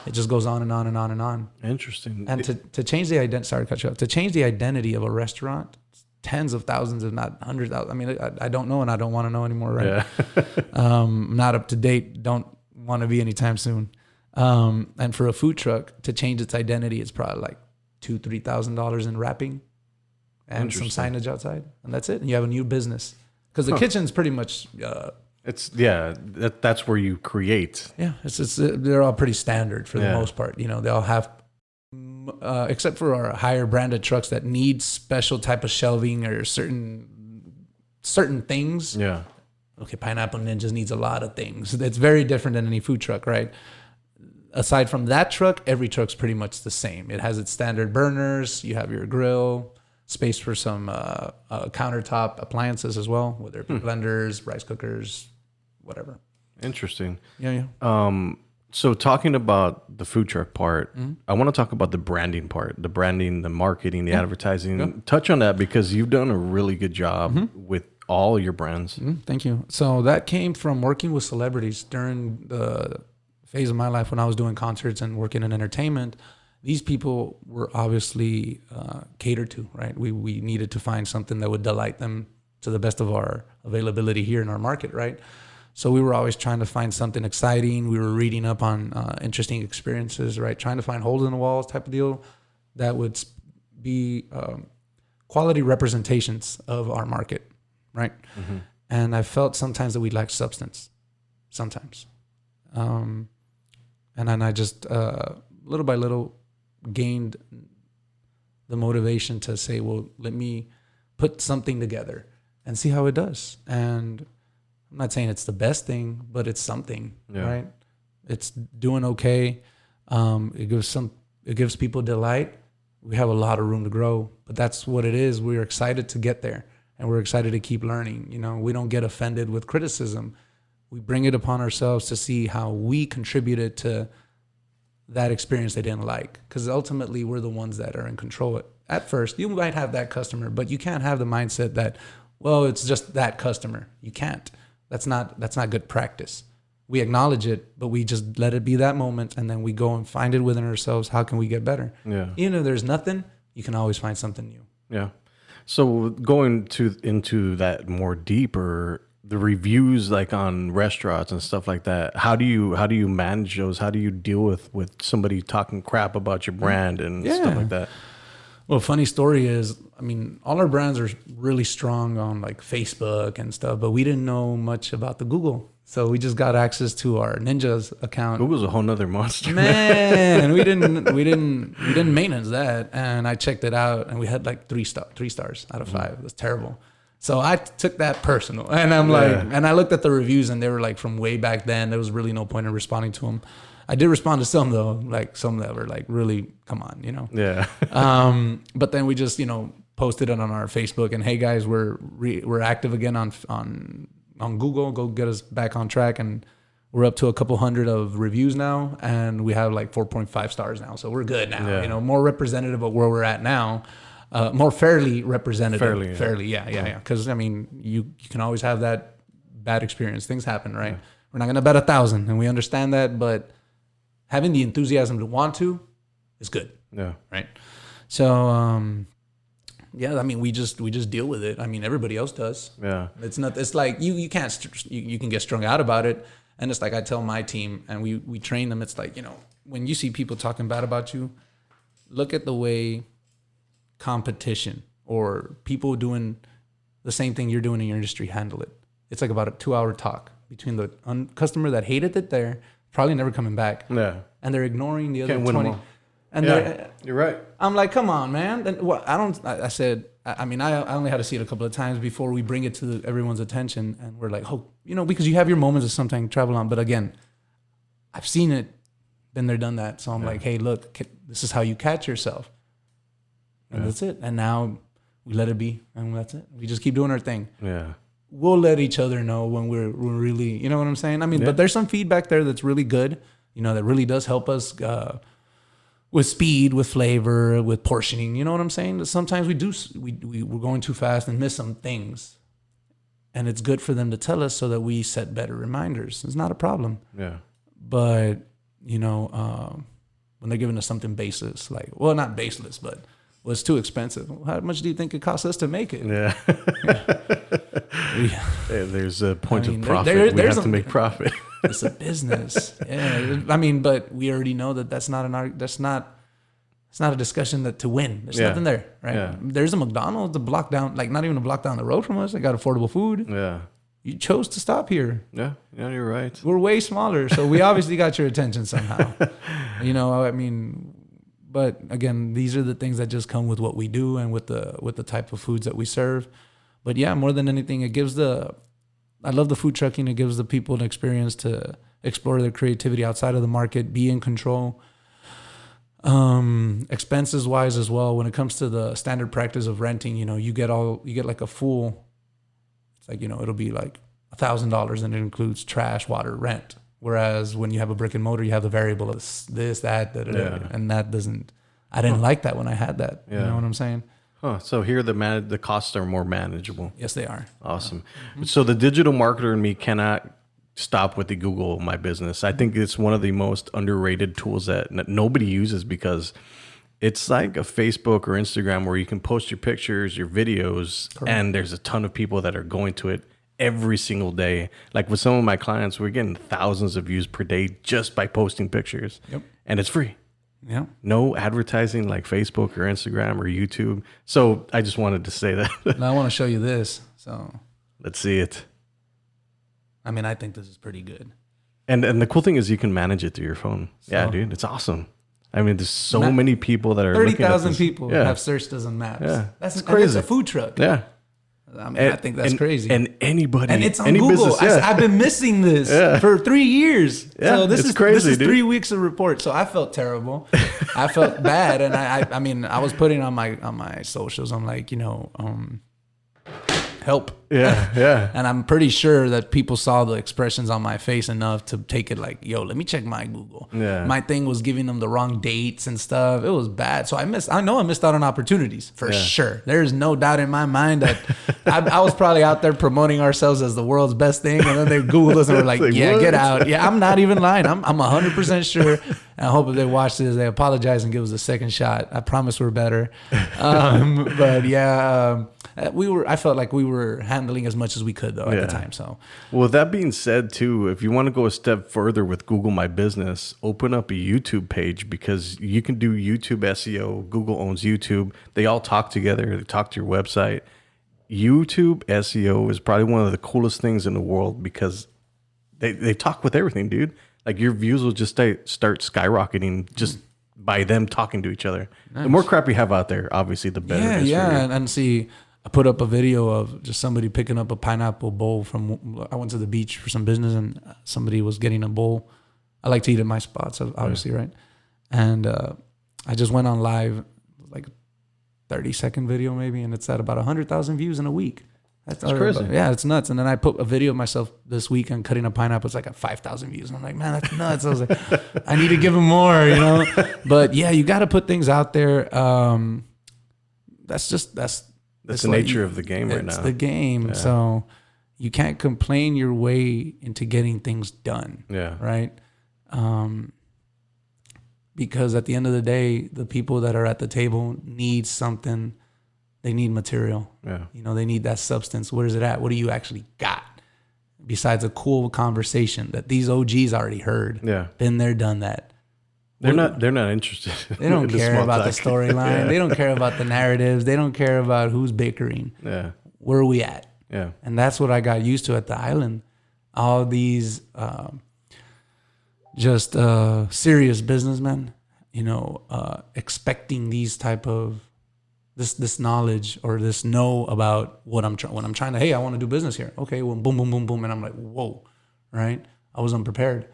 it just goes on and on and on and on. Interesting. And to change the identity, sorry to cut you off, to change the identity of a restaurant, tens of thousands, if not hundreds of thousands. I mean, I don't know, and I don't want to know anymore, right? Yeah. I'm not up to date. Don't want to be anytime soon. And for a food truck to change its identity, it's probably like $2,000-$3,000 in wrapping and some signage outside, and that's it. And you have a new business because the kitchen's pretty much. That's where you create. Yeah, they're all pretty standard for the most part. They all have, except for our higher branded trucks that need special type of shelving or certain things. Yeah. Okay, Pineapple Ninjas needs a lot of things. It's very different than any food truck, right? Aside from that truck, every truck's pretty much the same. It has its standard burners. You have your grill, space for some countertop appliances as well, whether it be blenders, rice cookers, whatever. Interesting. Yeah. So talking about the food truck part, I want to talk about the branding part, the branding, the marketing, the advertising. Yeah. Touch on that because you've done a really good job with all your brands. Thank you. So that came from working with celebrities during the phase of my life when I was doing concerts and working in entertainment. These people were obviously catered to, right? We needed to find something that would delight them to the best of our availability here in our market, right? So we were always trying to find something exciting. We were reading up on interesting experiences, right? Trying to find holes in the walls type of deal that would be quality representations of our market, right? Mm-hmm. And I felt sometimes that we lacked substance, sometimes. And then I just, little by little, gained the motivation to say, well, let me put something together and see how it does. And I'm not saying it's the best thing, but it's something, right? It's doing okay. It gives people delight. We have a lot of room to grow, but that's what it is. We're excited to get there, and we're excited to keep learning. We don't get offended with criticism. We bring it upon ourselves to see how we contributed to that experience they didn't like, because ultimately we're the ones that are in control. At first, you might have that customer, but you can't have the mindset that, well, it's just that customer. You can't. That's not good practice. We acknowledge it, but we just let it be that moment, and then we go and find it within ourselves. How can we get better? Yeah. Even if there's nothing, you can always find something new. Yeah. So going into that more deeper, the reviews like on restaurants and stuff like that, how do you manage those? How do you deal with somebody talking crap about your brand and stuff like that? Well, funny story is, I mean, all our brands are really strong on like Facebook and stuff, but we didn't know much about the Google. So we just got access to our Ninja's account. Google's a whole nother monster. Man, we didn't maintenance that. And I checked it out and we had like 3 stars out of 5. It was terrible. So I took that personal, and I'm like, and I looked at the reviews and they were like from way back then. There was really no point in responding to them. I did respond to some though, like some that were like, really, come on, you know? Yeah. But then we just, posted it on our Facebook and, hey guys, we're active again on Google. Go get us back on track. And we're up to a couple hundred of reviews now. And we have like 4.5 stars now. So we're good now, more representative of where we're at now. More fairly representative. Fairly, yeah. Because, I mean, you can always have that bad experience. Things happen, right? Yeah. We're not going to bet 1,000, and we understand that, but having the enthusiasm to want to is good. Yeah. Right? So, I mean, we just deal with it. I mean, everybody else does. Yeah. It's like you can't, you can get strung out about it. And it's like I tell my team, and we train them. It's like, when you see people talking bad about you, look at the way competition or people doing the same thing you're doing in your industry handle it. It's like about a 2-hour talk between the customer that hated it there, probably never coming back. Yeah. And they're ignoring the other Can't 20. win them all. And you're right. I'm like, come on, man. And I said, I mean, I only had to see it a couple of times before we bring it to everyone's attention. And we're like, because you have your moments of something travel on. But again, I've seen it, been there, done that. So I'm like, hey, look, this is how you catch yourself. And that's it. And now we let it be, and that's it. We just keep doing our thing. Yeah. We'll let each other know when we're really, you know what I'm saying? I mean, but there's some feedback there that's really good, that really does help us with speed, with flavor, with portioning. You know what I'm saying? Sometimes we're going too fast and miss some things. And it's good for them to tell us so that we set better reminders. It's not a problem. Yeah. But, when they're giving us something baseless, like, well, not baseless, but it's too expensive. How much do you think it costs us to make it? Yeah. There's a point of profit. We have to make profit. It's a business. Yeah. I mean, but we already know that's not it's not a discussion that to win. There's nothing there, right? Yeah. There's a McDonald's a block down, like not even a block down the road from us. They got affordable food. Yeah. You chose to stop here. Yeah, you're right. We're way smaller, so we obviously got your attention somehow. I mean, but again, these are the things that just come with what we do and with the type of foods that we serve. But yeah, more than anything, I love the food trucking. It gives the people an experience to explore their creativity outside of the market, be in control. Expenses wise as well, when it comes to the standard practice of renting, you get like a full, it's like, it'll be like $1,000 and it includes trash, water, rent. Whereas when you have a brick and mortar, you have the variable of this, that, and that doesn't. I didn't like that when I had that. Yeah. You know what I'm saying? Huh. So here the costs are more manageable. Yes, they are. Awesome. Mm-hmm. So the digital marketer in me cannot stop with the Google My Business. I think it's one of the most underrated tools that nobody uses because it's like a Facebook or Instagram where you can post your pictures, your videos, correct, and there's a ton of people that are going to it every single day. Like with some of my clients, we're getting thousands of views per day just by posting pictures. Yep. And it's free. Yeah. No advertising like Facebook or Instagram or YouTube. So I just wanted to say that. Now I want to show you this. So let's see it. I mean, I think this is pretty good. And the cool thing is you can manage it through your phone. So, yeah, dude, it's awesome. I mean, there's so many people that are 30,000 people have searched us on Maps. Yeah, that's crazy. It's a food truck. Yeah. I mean, I think that's crazy. And anybody. And it's on Google. Business, I've been missing this for 3 years. Yeah, so this is crazy, this is dude. 3 weeks of report. So I felt terrible. I felt bad. And I mean, I was putting on my socials. I'm like, help. Yeah. And I'm pretty sure that people saw the expressions on my face enough to take it like, yo, let me check my Google. Yeah. My thing was giving them the wrong dates and stuff. It was bad. So I know I missed out on opportunities for sure. There's no doubt in my mind that I was probably out there promoting ourselves as the world's best thing. And then they Googled us and were like, yeah, what? Get out. Yeah, I'm not even lying. I'm 100% sure. And I hope if they watch this, they apologize and give us a second shot. I promise we're better. But yeah, I felt like we were handling as much as we could though at the time. So, well, with that being said, too, if you want to go a step further with Google My Business, open up a YouTube page, because you can do YouTube SEO. Google owns YouTube. They all talk together. They talk to your website. YouTube SEO is probably one of the coolest things in the world, because they talk with everything, dude. Like, your views will just start skyrocketing just by them talking to each other. Nice. The more crap you have out there, obviously, the better it is for you. And see, I put up a video of just somebody picking up a pineapple bowl I went to the beach for some business, and somebody was getting a bowl. I like to eat at my spots, obviously, right? And I just went on live, like 30-second video maybe, and it's at about 100,000 views in a week. That's crazy. Yeah, it's nuts. And then I put a video of myself this weekend cutting a pineapple. It's like at 5,000 views. And I'm like, man, that's nuts. I was like, I need to give him more, you know? But yeah, you got to put things out there. That's the nature of the game right now. It's the game. Yeah. So you can't complain your way into getting things done. Yeah. Right? Because at the end of the day, the people that are at the table need something. They need material. Yeah. You know, they need that substance. Where is it at? What do you actually got? Besides a cool conversation that these OGs already heard. Yeah. Been there, done that. They're not interested. They don't care about the storyline. Yeah. They don't care about the narratives. They don't care about who's bickering. Yeah. Where are we at? Yeah. And that's what I got used to at the island. All these serious businessmen, you know, expecting these type of this knowledge or this know about what I'm trying to, hey, I want to do business here. Okay, well, boom, boom, boom, boom. And I'm like, whoa, right? I was unprepared.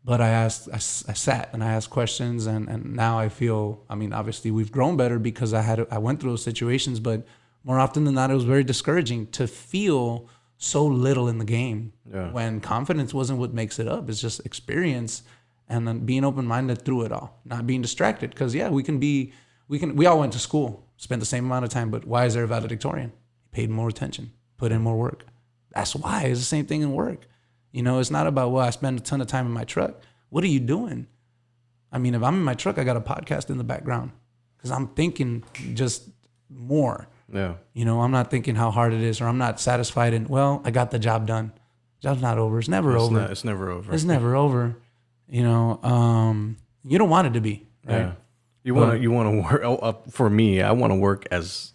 But I sat and I asked questions, and now I feel, I mean, obviously we've grown better because I went through those situations, but more often than not, it was very discouraging to feel so little in the game when confidence wasn't what makes it up. It's just experience and then being open-minded through it all, not being distracted. Because we all went to school, spent the same amount of time, but why is there a valedictorian? He paid more attention, put in more work. That's why. It's the same thing in work. You know, it's not about, well, I spend a ton of time in my truck. What are you doing? I mean, if I'm in my truck, I got a podcast in the background because I'm thinking just more. Yeah. You know, I'm not thinking how hard it is, or I'm not satisfied in, well, I got the job done. Job's not over. It's never over. It's never over. It's never over. You know, you don't want it to be, right? Yeah. You want to work. For me, I want to work as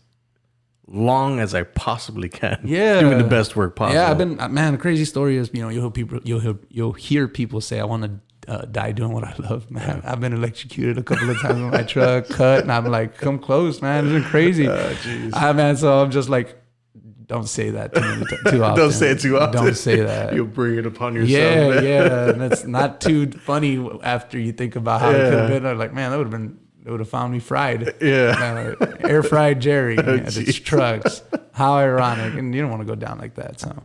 long as I possibly can. Yeah, doing the best work possible. Yeah, the crazy story is, you know, you'll hear people say, I want to die doing what I love, man. I've been electrocuted a couple of times in my truck, cut, and I'm like, come close, man. It's been crazy. Man, so I'm just like, don't say that too often. Don't say it too often. Don't say that. You'll bring it upon yourself. Yeah. And it's not too funny after you think about how it could have been. I'm like, man, it would have found me fried. Yeah. Air fried Jerry at its trucks. How ironic. And you don't want to go down like that. So.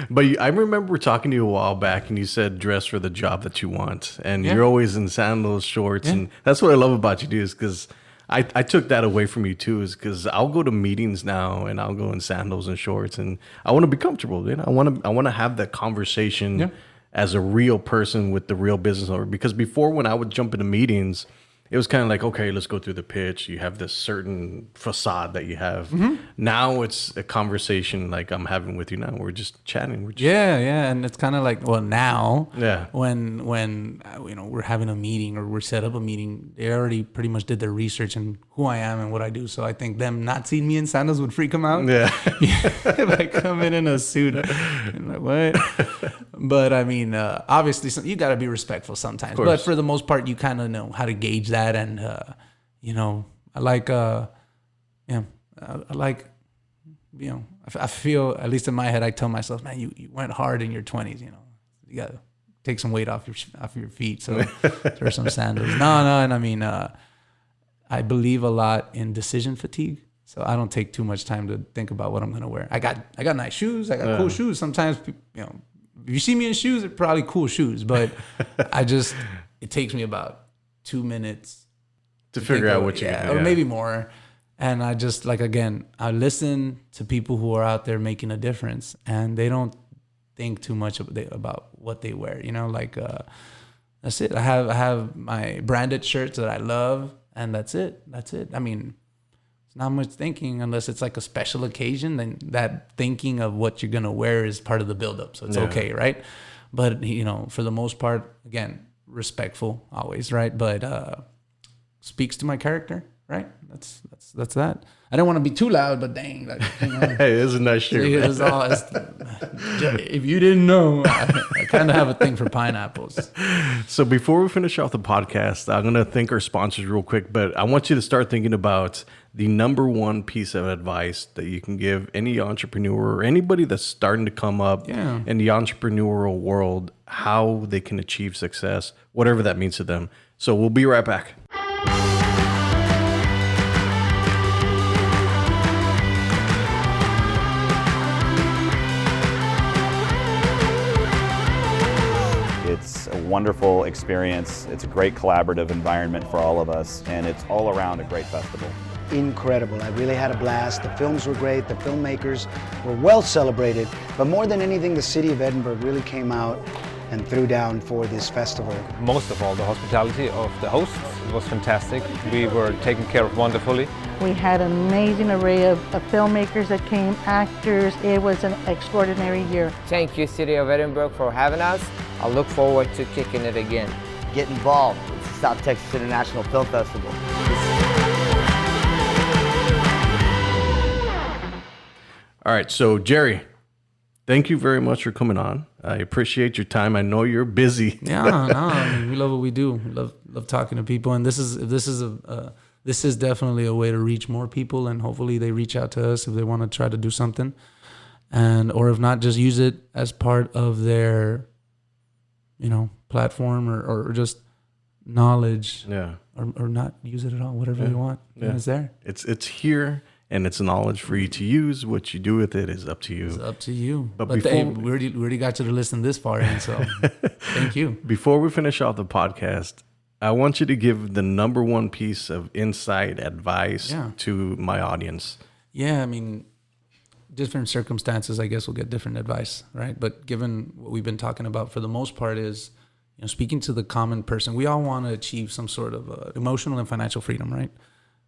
But I remember talking to you a while back, and you said dress for the job that you want. And you're always in sandals, shorts. And that's what I love about you, dude, is because I took that away from you too, is because I'll go to meetings now and I'll go in sandals and shorts, and I want to be comfortable. You know, I want to have that conversation as a real person with the real business owner. Because before, when I would jump into meetings, it was kind of like, okay, let's go through the pitch. You have this certain facade that you have. Mm-hmm. Now it's a conversation like I'm having with you now. We're just chatting. And it's kind of like, well, now, when you know, we're having a meeting or we're set up a meeting, they already pretty much did their research and who I am and what I do. So I think them not seeing me in sandals would freak them out. Yeah, if I come in a suit, I'm like, what? But I mean, obviously, you got to be respectful sometimes. But for the most part, you kind of know how to gauge that. And you know, I like you know, I feel, at least in my head, I tell myself, man, you went hard in your 20s. You know, you got to take some weight off your feet. So wear some sandals. No, and I mean, I believe a lot in decision fatigue. So I don't take too much time to think about what I'm gonna wear. I got nice shoes. I got cool shoes. Sometimes, you know, if you see me in shoes, they're probably cool shoes. But it takes me about 2 minutes to figure out what you're gonna do. Or maybe more. And I just, like, again, I listen to people who are out there making a difference, and they don't think too much about what they wear. You know, like, that's it. I have my branded shirts that I love, and that's it. I mean, It's not much thinking unless it's like a special occasion. Then that thinking of what you're gonna wear is part of the buildup, so it's okay, right? But for the most part, again, respectful always, right? But speaks to my character, right? That's that. I don't want to be too loud, but dang, Hey, isn't that true? If you didn't know, I kind of have a thing for pineapples. So before we finish off the podcast, I'm going to thank our sponsors real quick, but I want you to start thinking about the number one piece of advice that you can give any entrepreneur or anybody that's starting to come up in the entrepreneurial world, how they can achieve success, whatever that means to them. So we'll be right back. It's a wonderful experience. It's a great collaborative environment for all of us, and it's all around a great festival. Incredible. I really had a blast. The films were great. The filmmakers were well celebrated. But more than anything, the city of Edinburgh really came out and threw down for this festival. Most of all, the hospitality of the hosts was fantastic. We were taken care of wonderfully. We had an amazing array of filmmakers that came, actors. It was an extraordinary year. Thank you, City of Edinburgh, for having us. I look forward to kicking it again. Get involved. It's the South Texas International Film Festival. All right, so Jerry, thank you very much for coming on. I appreciate your time. I know you're busy. We love what we do. We love talking to people, and this is definitely a way to reach more people, and hopefully they reach out to us if they want to try to do something, or if not, just use it as part of their platform or just knowledge. Or not use it at all, whatever you want. It's there. It's here, and it's knowledge for you to use. What you do with it is up to you. It's up to you. But before, we already got you to listen this far in, so thank you. Before we finish off the podcast, I want you to give the number one piece of insight, advice to my audience. Yeah, I mean, different circumstances, I guess, will get different advice, right? But given what we've been talking about for the most part is, speaking to the common person, we all want to achieve some sort of emotional and financial freedom, right?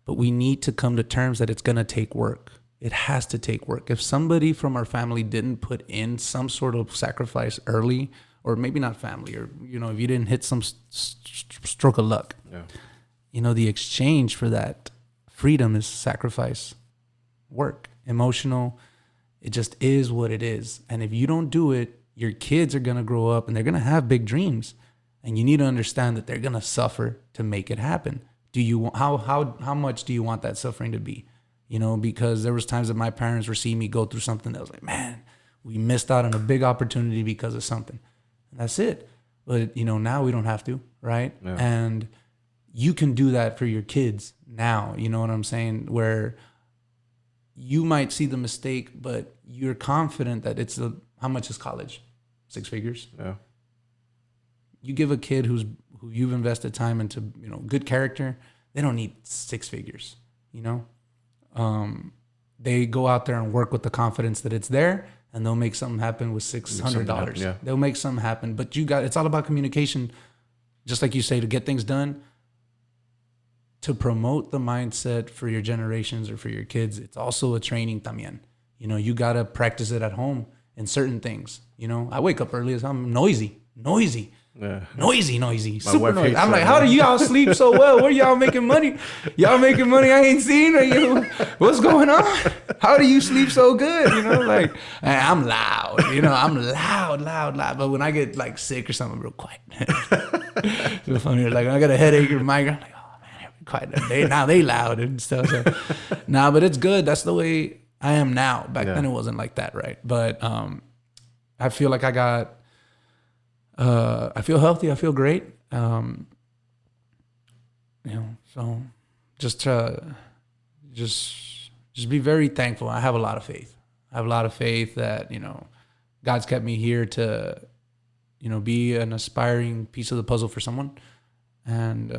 But we need to come to terms that it's going to take work. It has to take work. If somebody from our family didn't put in some sort of sacrifice early, or maybe not family, or, if you didn't hit some stroke of luck, the exchange for that freedom is sacrifice, work, emotional. It just is what it is. And if you don't do it, your kids are going to grow up and they're going to have big dreams. And you need to understand that they're going to suffer to make it happen. How much do you want that suffering to be? Because there was times that my parents were seeing me go through something that was like, man, we missed out on a big opportunity because of something. And that's it. But, now we don't have to, right? Yeah. And you can do that for your kids now. You know what I'm saying? Where you might see the mistake, but you're confident that how much is college? 6 figures. Yeah. You give a kid who you've invested time into, good character, they don't need 6 figures, They go out there and work with the confidence that it's there, and they'll make something happen with $600. Yeah. They'll make something happen. But it's all about communication, just like you say, to get things done, to promote the mindset for your generations or for your kids. It's also a training también. You got to practice it at home in certain things. I wake up early, I'm noisy. Yeah. Noisy, super noisy. I'm like, how do y'all sleep so well? Where y'all making money? Y'all making money I ain't seen? What's going on? How do you sleep so good? I'm loud. I'm loud. But when I get like sick or something, I'm real quiet. It's funny. Like when I got a headache or migraine, I'm like, oh man, quiet. Now they loud and stuff. So. But it's good. That's the way I am now. Back then it wasn't like that, right? But I feel like I feel healthy. I feel great. So just be very thankful. I have a lot of faith. That, God's kept me here to, be an aspiring piece of the puzzle for someone. And,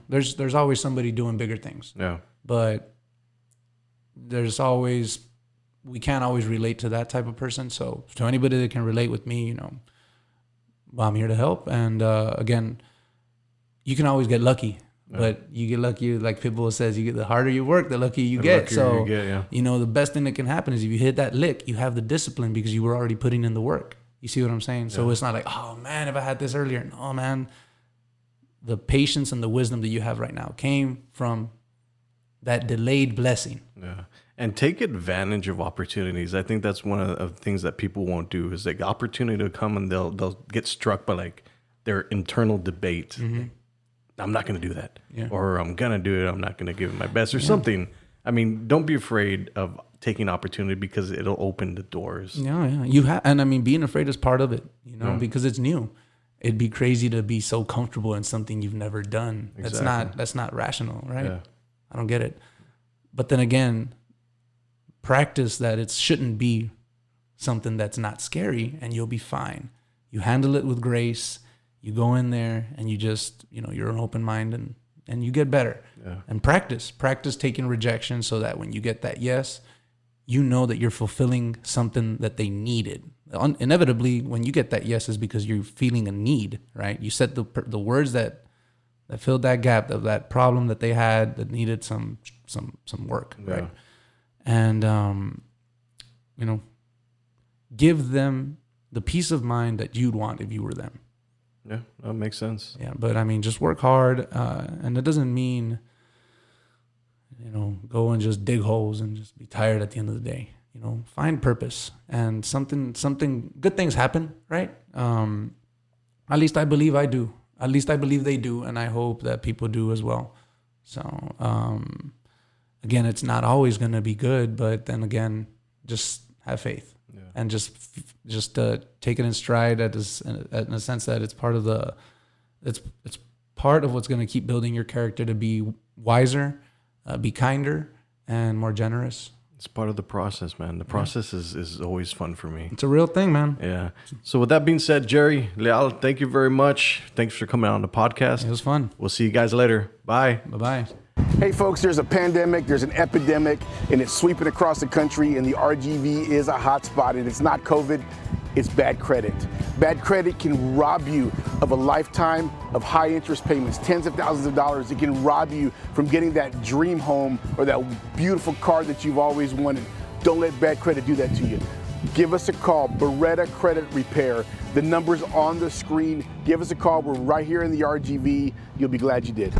there's always somebody doing bigger things. Yeah. But we can't always relate to that type of person. So to anybody that can relate with me, I'm here to help. And again, you can always get lucky. But you get lucky, like Pitbull says, you get the harder you work, the luckier you get. luckier So, you get, yeah. you know, the best thing that can happen is if you hit that lick, you have the discipline because you were already putting in the work. You see what I'm saying? So it's not like, oh man, if I had this earlier. No, man. The patience and the wisdom that you have right now came from that delayed blessing. Yeah. And take advantage of opportunities. I think that's one of the things that people won't do is like opportunity to come and they'll get struck by like their internal debate. Like, I'm not going to do that. Yeah. Or I'm going to do it. I'm not going to give it my best or something. I mean, don't be afraid of taking opportunity because it'll open the doors. Yeah. You have, and I mean, being afraid is part of it, you know, because it's new. It'd be crazy to be so comfortable in something you've never done. Exactly. That's not rational, right? Yeah. I don't get it. But then again, practice that it shouldn't be something that's not scary and you'll be fine. You handle it with grace. You go in there and you just, you know, you're an open mind and you get better. Yeah. And practice taking rejection so that when you get that yes, you know that you're fulfilling something that they needed. Inevitably, when you get that yes is because you're feeling a need, right? You said the words that filled that gap of that problem that they had that needed some work, right? And you know, give them the peace of mind that you'd want if you were them. Yeah, that makes sense. Yeah, but I mean, just work hard, and it doesn't mean, you know, go and just dig holes and just be tired at the end of the day. You know, find purpose and something good things happen, right? At least I believe I do. At least I believe they do, and I hope that people do as well. So, again, it's not always going to be good, but then again, just have faith and just take it in stride in a sense that it's part of it's part of what's going to keep building your character to be wiser, be kinder, and more generous. It's part of the process, man. The process is always fun for me. It's a real thing, man. Yeah. So with that being said, Jerry, Leal, thank you very much. Thanks for coming on the podcast. It was fun. We'll see you guys later. Bye. Bye-bye. Hey folks, there's a pandemic, there's an epidemic, and it's sweeping across the country, and the RGV is a hotspot, and it's not COVID, it's bad credit. Bad credit can rob you of a lifetime of high interest payments, tens of thousands of dollars. It can rob you from getting that dream home or that beautiful car that you've always wanted. Don't let bad credit do that to you. Give us a call, Beretta Credit Repair. The number's on the screen. Give us a call. We're right here in the RGV. You'll be glad you did.